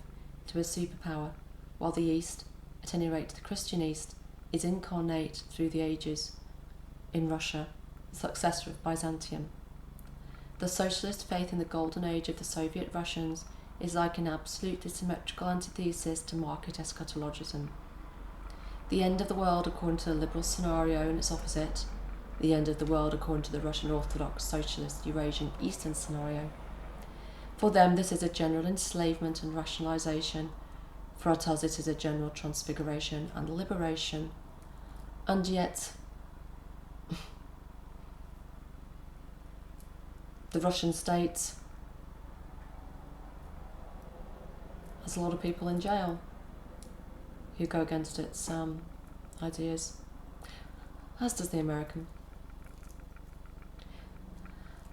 Speaker 1: to a superpower, while the East, at any rate the Christian East, is incarnate through the ages in Russia, the successor of Byzantium. The socialist faith in the golden age of the Soviet Russians is like an absolutely symmetrical antithesis to market eschatologism. The end of the world according to the liberal scenario and its opposite, the end of the world according to the Russian Orthodox Socialist Eurasian Eastern scenario. For them this is a general enslavement and rationalisation, for us it is a general transfiguration and liberation. And yet the Russian state has a lot of people in jail who go against its ideas, as does the American.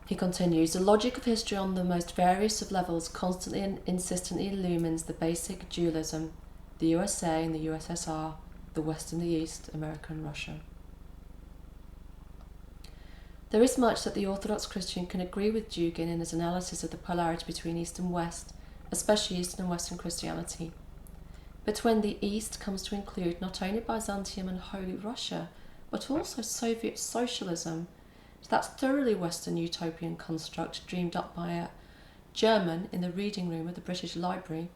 Speaker 1: He continues, the logic of history on the most various of levels constantly and insistently illumines the basic dualism, the USA and the USSR, the West and the East, America and Russia. There is much that the Orthodox Christian can agree with Dugin in his analysis of the polarity between East and West, especially Eastern and Western Christianity. But when the East comes to include not only Byzantium and Holy Russia, but also Soviet socialism, to that thoroughly Western utopian construct dreamed up by a German in the reading room of the British Library,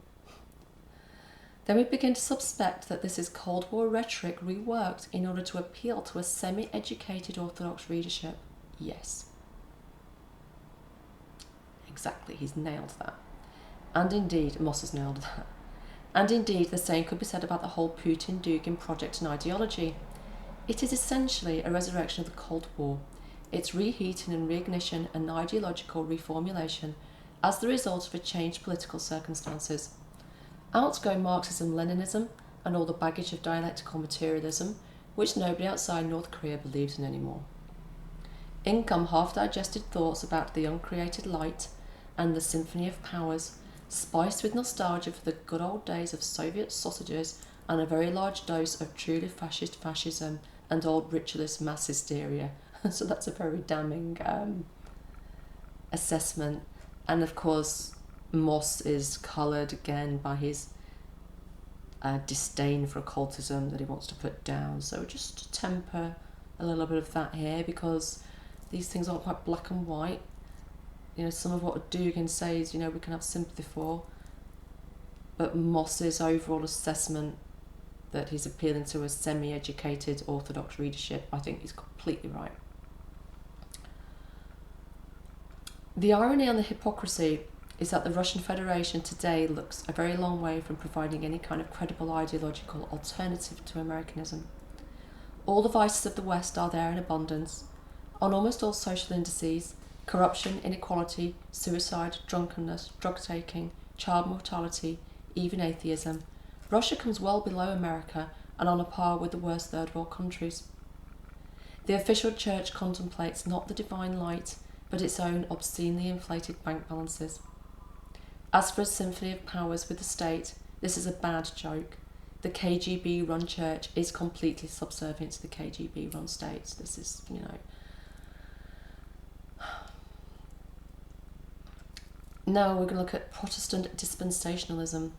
Speaker 1: then we begin to suspect that this is Cold War rhetoric reworked in order to appeal to a semi-educated Orthodox readership. Yes. Exactly, he's nailed that. And indeed, Moss has nailed that. And indeed, the same could be said about the whole Putin-Dugin project and ideology. It is essentially a resurrection of the Cold War, its reheating and reignition and ideological reformulation as the result of a changed political circumstances. Outgoing Marxism-Leninism and all the baggage of dialectical materialism, which nobody outside North Korea believes in anymore. In come half-digested thoughts about the uncreated light and the symphony of powers, spiced with nostalgia for the good old days of Soviet sausages and a very large dose of truly fascist fascism and old ritualist mass hysteria. So that's a very damning assessment. And of course, Moss is coloured again by his disdain for occultism that he wants to put down. So just to temper a little bit of that here, because these things aren't quite black and white. You know, some of what Dugan says, you know, we can have sympathy for, but Moss's overall assessment that he's appealing to a semi-educated Orthodox readership, I think he's completely right. The irony and the hypocrisy is that the Russian Federation today looks a very long way from providing any kind of credible ideological alternative to Americanism. All the vices of the West are there in abundance, on almost all social indices: corruption, inequality, suicide, drunkenness, drug-taking, child mortality, even atheism. Russia comes well below America and on a par with the worst third world countries. The official church contemplates not the divine light, but its own obscenely inflated bank balances. As for a symphony of powers with the state, this is a bad joke. The KGB-run church is completely subservient to the KGB-run states. This is, you know... Now we're going to look at Protestant dispensationalism.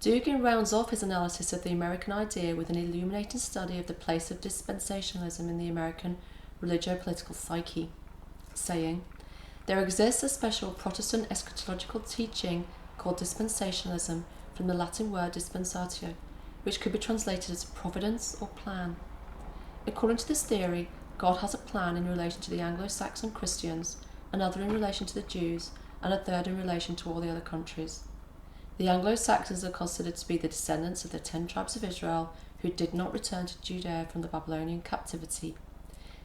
Speaker 1: Dugin rounds off his analysis of the American idea with an illuminating study of the place of dispensationalism in the American religio-political psyche, saying, "There exists a special Protestant eschatological teaching called dispensationalism, from the Latin word dispensatio, which could be translated as providence or plan. According to this theory, God has a plan in relation to the Anglo-Saxon Christians, another in relation to the Jews, and a third in relation to all the other countries. The Anglo-Saxons are considered to be the descendants of the 10 tribes of Israel who did not return to Judea from the Babylonian captivity.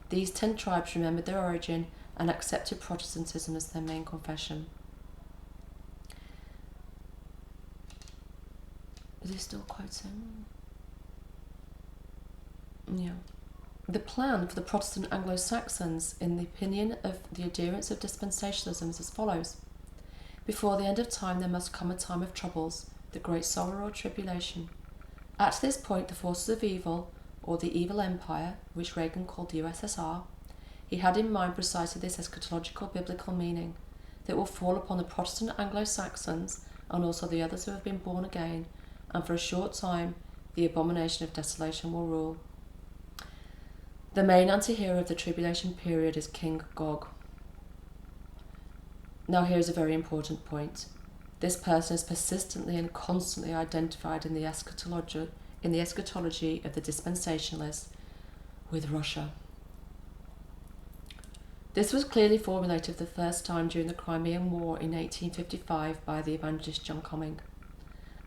Speaker 1: These 10 tribes remembered their origin and accepted Protestantism as their main confession." Is he still quoting? Yeah. The plan for the Protestant Anglo-Saxons, in the opinion of the adherents of dispensationalism, is as follows. Before the end of time there must come a time of troubles, the great sorrow or tribulation. At this point the forces of evil, or the evil empire, which Reagan called the USSR, he had in mind precisely this eschatological biblical meaning, that will fall upon the Protestant Anglo-Saxons and also the others who have been born again, and for a short time the abomination of desolation will rule. The main anti-hero of the tribulation period is King Gog. Now here is a very important point. This person is persistently and constantly identified in the eschatology of the dispensationalists with Russia. This was clearly formulated for the first time during the Crimean War in 1855 by the evangelist John Coming.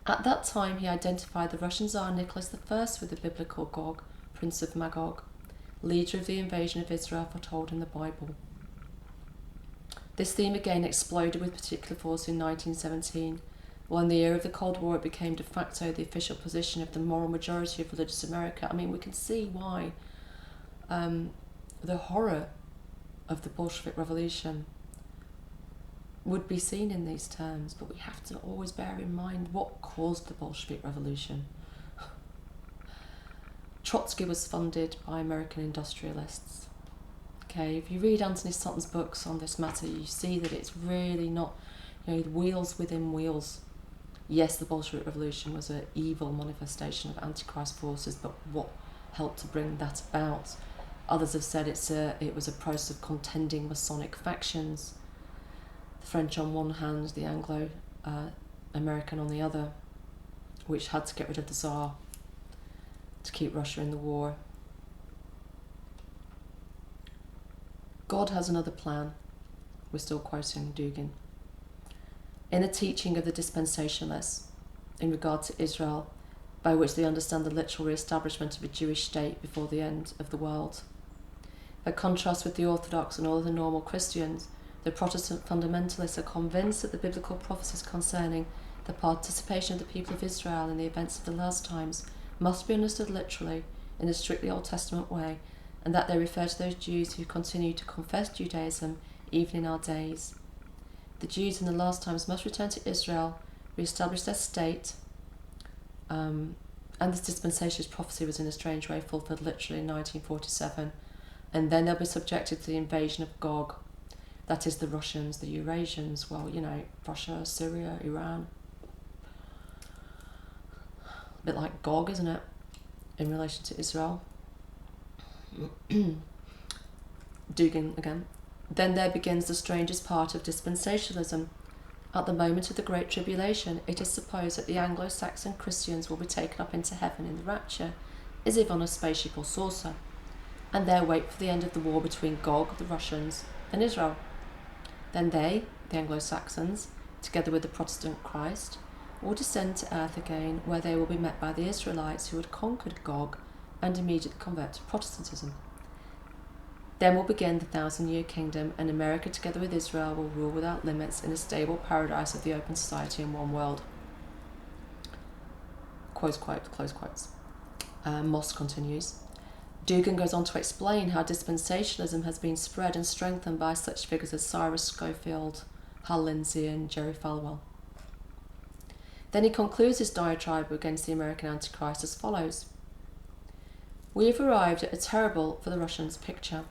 Speaker 1: At that time he identified the Russian Tsar Nicholas I with the biblical Gog, Prince of Magog, leader of the invasion of Israel foretold in the Bible. This theme again exploded with particular force in 1917, while in the era of the Cold War it became de facto the official position of the moral majority of religious America. I mean, we can see why the horror of the Bolshevik Revolution would be seen in these terms, but we have to always bear in mind what caused the Bolshevik Revolution. Trotsky was funded by American industrialists. Okay, if you read Anthony Sutton's books on this matter, you see that it's really not, wheels within wheels. Yes, the Bolshevik Revolution was an evil manifestation of Antichrist forces, but what helped to bring that about? Others have said it was a process of contending Masonic factions, the French on one hand, the Anglo-American on the other, which had to get rid of the Tsar to keep Russia in the war. God has another plan. We're still quoting Dugin. In the teaching of the dispensationalists in regard to Israel, by which they understand the literal re-establishment of a Jewish state before the end of the world. By contrast with the Orthodox and all other normal Christians, the Protestant fundamentalists are convinced that the biblical prophecies concerning the participation of the people of Israel in the events of the last times must be understood literally in a strictly Old Testament way, and that they refer to those Jews who continue to confess Judaism even in our days. The Jews in the last times must return to Israel, re-establish their state, and this dispensationalist prophecy was in a strange way fulfilled literally in 1947, and then they'll be subjected to the invasion of Gog, that is the Russians, the Eurasians, well, Russia, Syria, Iran. A bit like Gog, isn't it, in relation to Israel? Dugin again. Then there begins the strangest part of dispensationalism. At the moment of the Great Tribulation, it is supposed that the Anglo-Saxon Christians will be taken up into heaven in the rapture, as if on a spaceship or saucer, and there wait for the end of the war between Gog, the Russians, and Israel. Then they, the Anglo-Saxons, together with the Protestant Christ, will descend to earth again, where they will be met by the Israelites who had conquered Gog and immediately convert to Protestantism. Then will begin the 1,000-year kingdom, and America together with Israel will rule without limits in a stable paradise of the open society in one world. Close quotes. Moss continues. Dugan goes on to explain how dispensationalism has been spread and strengthened by such figures as Cyrus Schofield, Hal Lindsey and Jerry Falwell. Then he concludes his diatribe against the American Antichrist as follows. We have arrived at a terrible, for the Russians, picture.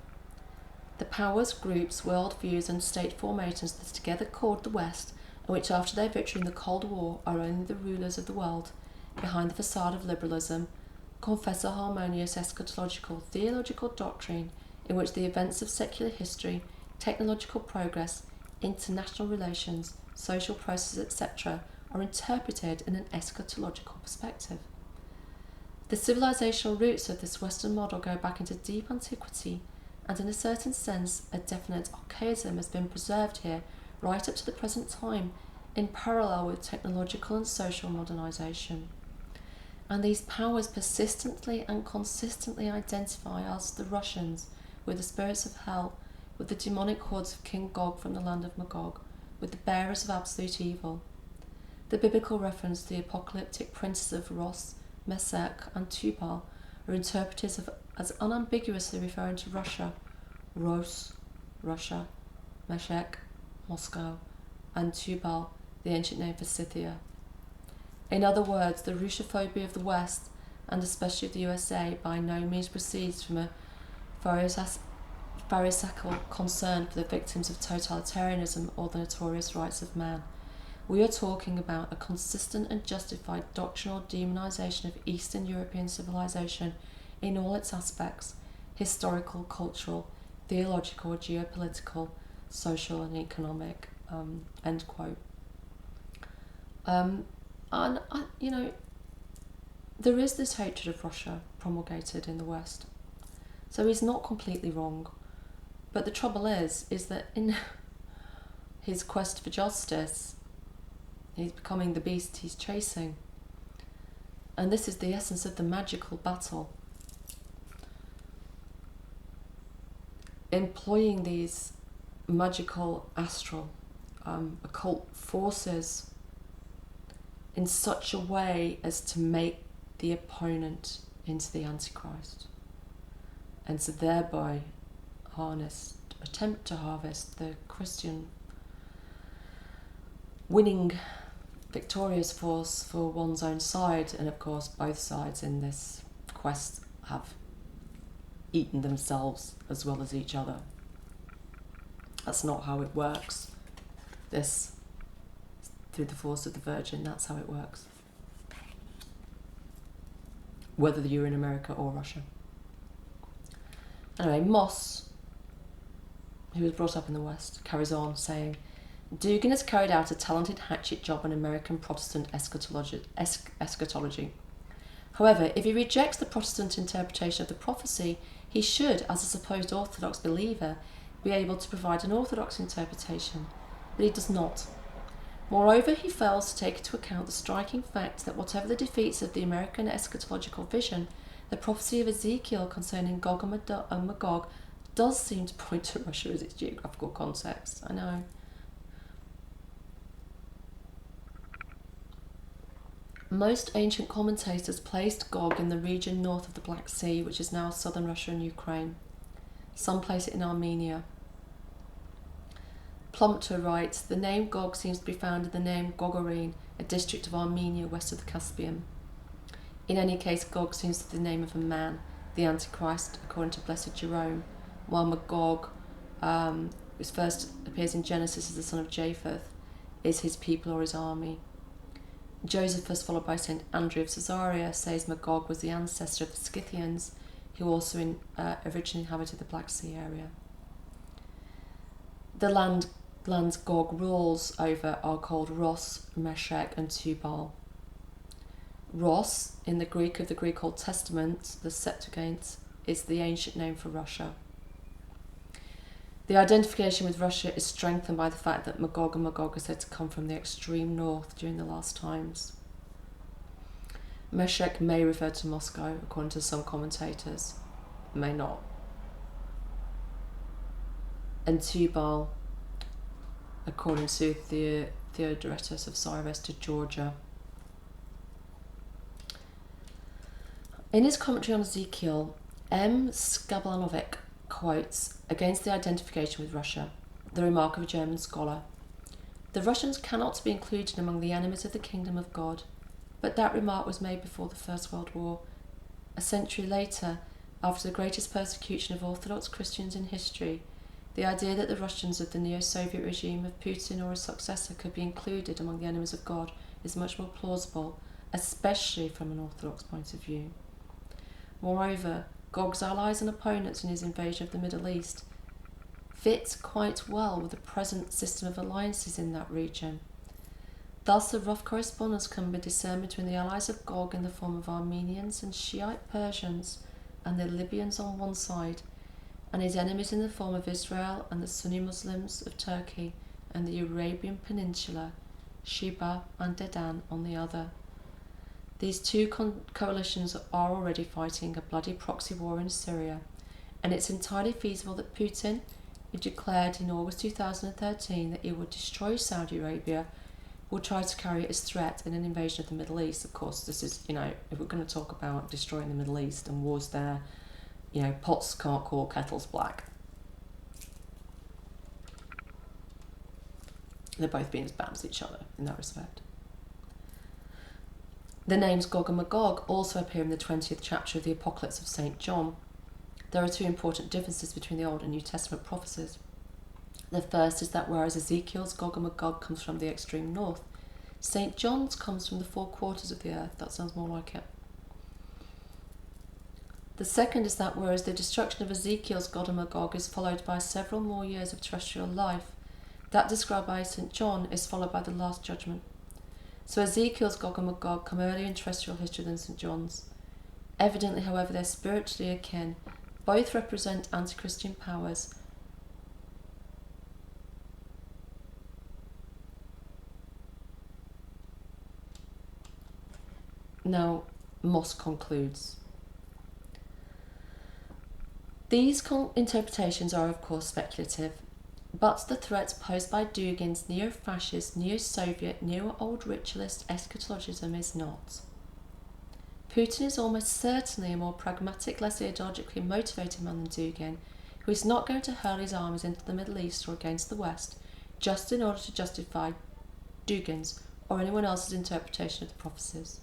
Speaker 1: The powers, groups, worldviews and state formations that are together called the West, and which after their victory in the Cold War are only the rulers of the world, behind the facade of liberalism, confess a harmonious eschatological theological doctrine in which the events of secular history, technological progress, international relations, social processes, etc. are interpreted in an eschatological perspective. The civilizational roots of this Western model go back into deep antiquity, and in a certain sense a definite archaism has been preserved here right up to the present time in parallel with technological and social modernization. And these powers persistently and consistently identify us, the Russians, with the spirits of hell, with the demonic hordes of King Gog from the land of Magog, with the bearers of absolute evil. The biblical reference to the apocalyptic princes of Ros, Meshech and Tubal are interpreted as unambiguously referring to Russia, Ros, Russia, Meshech, Moscow, and Tubal, the ancient name for Scythia. In other words, the Russophobia of the West, and especially of the USA, by no means proceeds from a pharisaical concern for the victims of totalitarianism or the notorious rights of man. We are talking about a consistent and justified doctrinal demonization of Eastern European civilization in all its aspects, historical, cultural, theological, geopolitical, social and economic, end quote. There is this hatred of Russia promulgated in the West. So he's not completely wrong. But the trouble is that in his quest for justice, he's becoming the beast he's chasing. And this is the essence of the magical battle. Employing these magical, astral, occult forces in such a way as to make the opponent into the Antichrist, and to thereby attempt to harvest the Christian winning victorious force for one's own side. And of course both sides in this quest have eaten themselves as well as each other. That's not how it works. This, through the force of the Virgin, that's how it works. Whether you're in America or Russia. Anyway, Moss, who was brought up in the West, carries on saying, Dugin has carried out a talented hatchet job on American Protestant eschatology. However, if he rejects the Protestant interpretation of the prophecy, he should, as a supposed Orthodox believer, be able to provide an Orthodox interpretation, but he does not. Moreover, he fails to take into account the striking fact that whatever the defeats of the American eschatological vision, the prophecy of Ezekiel concerning Gog and Magog does seem to point to Russia as its geographical context. I know. Most ancient commentators placed Gog in the region north of the Black Sea, which is now southern Russia and Ukraine. Some place it in Armenia. Plumptre writes, the name Gog seems to be found in the name Gogorine, a district of Armenia west of the Caspian. In any case, Gog seems to be the name of a man, the Antichrist, according to Blessed Jerome, while Magog, which first appears in Genesis as the son of Japheth, is his people or his army. Josephus, followed by St. Andrew of Caesarea, says Magog was the ancestor of the Scythians, who also originally inhabited the Black Sea area. The lands Gog rules over are called Ros, Meshech and Tubal. Ros, in the Greek of the Greek Old Testament, the Septuagint, is the ancient name for Russia. The identification with Russia is strengthened by the fact that Magog and Magog are said to come from the extreme north during the last times. Meshech may refer to Moscow, according to some commentators, may not. And Tubal, according to Theodoretus of Cyrus, to Georgia. In his commentary on Ezekiel, M. Skablanovic quotes, against the identification with Russia, the remark of a German scholar. The Russians cannot be included among the enemies of the kingdom of God, but that remark was made before the First World War. A century later, after the greatest persecution of Orthodox Christians in history, the idea that the Russians of the neo-Soviet regime of Putin or his successor could be included among the enemies of God is much more plausible, especially from an Orthodox point of view. Moreover, Gog's allies and opponents in his invasion of the Middle East fit quite well with the present system of alliances in that region. Thus, a rough correspondence can be discerned between the allies of Gog in the form of Armenians and Shiite Persians and the Libyans on one side, and his enemies in the form of Israel and the Sunni Muslims of Turkey and the Arabian Peninsula, Sheba and Dedan on the other. These two coalitions are already fighting a bloody proxy war in Syria, and it's entirely feasible that Putin, who declared in August 2013 that he would destroy Saudi Arabia, will try to carry it as threat in an invasion of the Middle East. Of course, this is, if we're going to talk about destroying the Middle East and wars there, pots can't call kettles black. They're both being as bad as each other in that respect. The names Gog and Magog also appear in the 20th chapter of the Apocalypse of St. John. There are two important differences between the Old and New Testament prophecies. The first is that whereas Ezekiel's Gog and Magog comes from the extreme north, St. John's comes from the four quarters of the earth. That sounds more like it. The second is that whereas the destruction of Ezekiel's Gog and Magog is followed by several more years of terrestrial life, that described by St. John is followed by the Last Judgment. So Ezekiel's Gog and Magog come earlier in terrestrial history than St. John's. Evidently, however, they're spiritually akin. Both represent anti-Christian powers. Now, Moss concludes. These interpretations are, of course, speculative, but the threat posed by Dugin's neo-fascist, neo-Soviet, neo-old ritualist eschatologism is not. Putin is almost certainly a more pragmatic, less ideologically motivated man than Dugin, who is not going to hurl his armies into the Middle East or against the West just in order to justify Dugin's or anyone else's interpretation of the prophecies.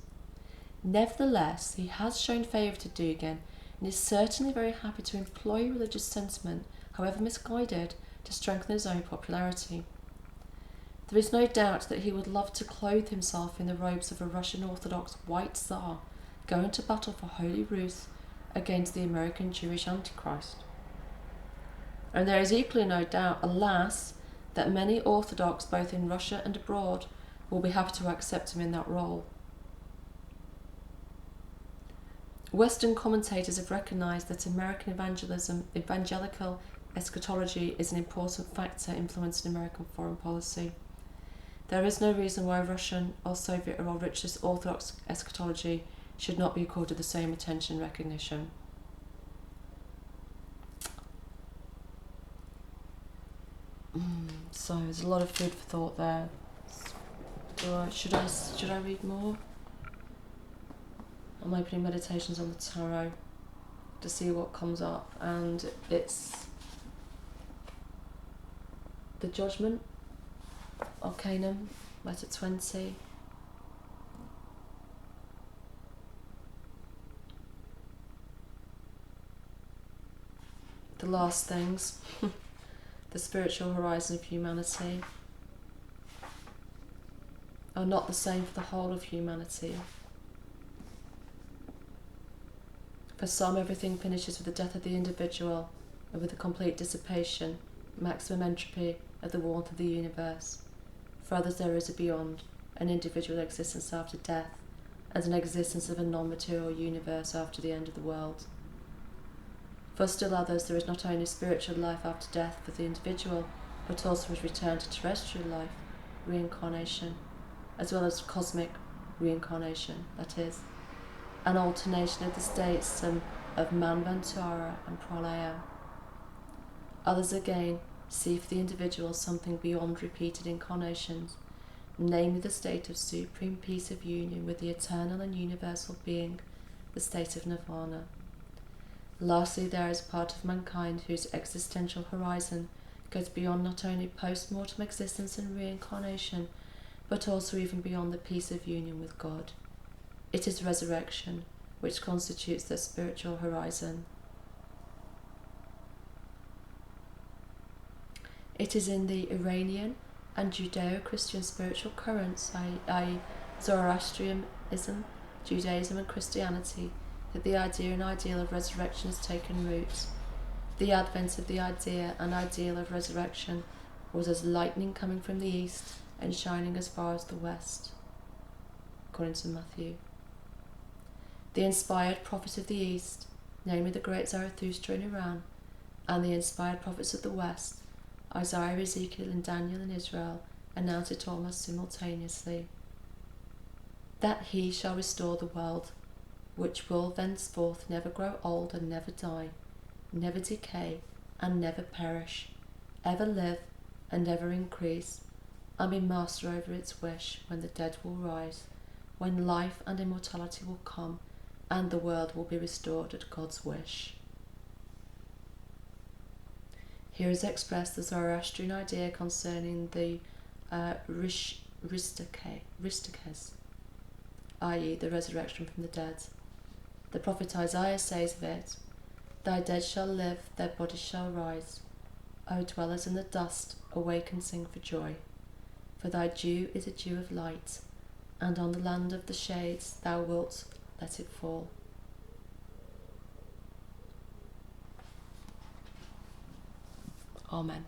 Speaker 1: Nevertheless, he has shown favour to Dugin and is certainly very happy to employ religious sentiment, however misguided, to strengthen his own popularity. There is no doubt that he would love to clothe himself in the robes of a Russian Orthodox white Tsar, going to battle for Holy Ruth against the American Jewish Antichrist. And there is equally no doubt, alas, that many Orthodox, both in Russia and abroad, will be happy to accept him in that role. Western commentators have recognised that American evangelical eschatology is an important factor influencing American foreign policy. There is no reason why Russian or Soviet or richest Orthodox eschatology should not be accorded the same attention and recognition. So there's a lot of food for thought there. Should I read more? I'm opening Meditations on the Tarot to see what comes up, and it's the Judgment, Arcanum, letter 20. The last things, the spiritual horizon of humanity, are not the same for the whole of humanity. For some, everything finishes with the death of the individual and with the complete dissipation, maximum entropy of the warmth of the universe. For others, there is a beyond, an individual existence after death, and an existence of a non-material universe after the end of the world. For still others, there is not only spiritual life after death for the individual, but also his return to terrestrial life, reincarnation, as well as cosmic reincarnation, that is, an alternation of the states of Manvantara and Pralaya. Others again see for the individual something beyond repeated incarnations, namely the state of supreme peace of union with the eternal and universal being, the state of nirvana. Lastly, there is a part of mankind whose existential horizon goes beyond not only post-mortem existence and reincarnation, but also even beyond the peace of union with God. It is resurrection, which constitutes their spiritual horizon. It is in the Iranian and Judeo-Christian spiritual currents, i.e. Zoroastrianism, Judaism and Christianity, that the idea and ideal of resurrection has taken root. The advent of the idea and ideal of resurrection was as lightning coming from the east and shining as far as the west, according to Matthew. The inspired prophet of the East, namely the great Zarathustra in Iran, and the inspired prophets of the West, Isaiah, Ezekiel, and Daniel in Israel, announce it almost simultaneously. That he shall restore the world, which will thenceforth never grow old and never die, never decay and never perish, ever live and ever increase, and be master over its wish, when the dead will rise, when life and immortality will come, and the world will be restored at God's wish. Here is expressed the Zoroastrian idea concerning the Ristikes, i.e. the resurrection from the dead. The prophet Isaiah says of it, "Thy dead shall live, their bodies shall rise. O dwellers in the dust, awake and sing for joy. For thy dew is a dew of light, and on the land of the shades thou wilt let it fall." Amen.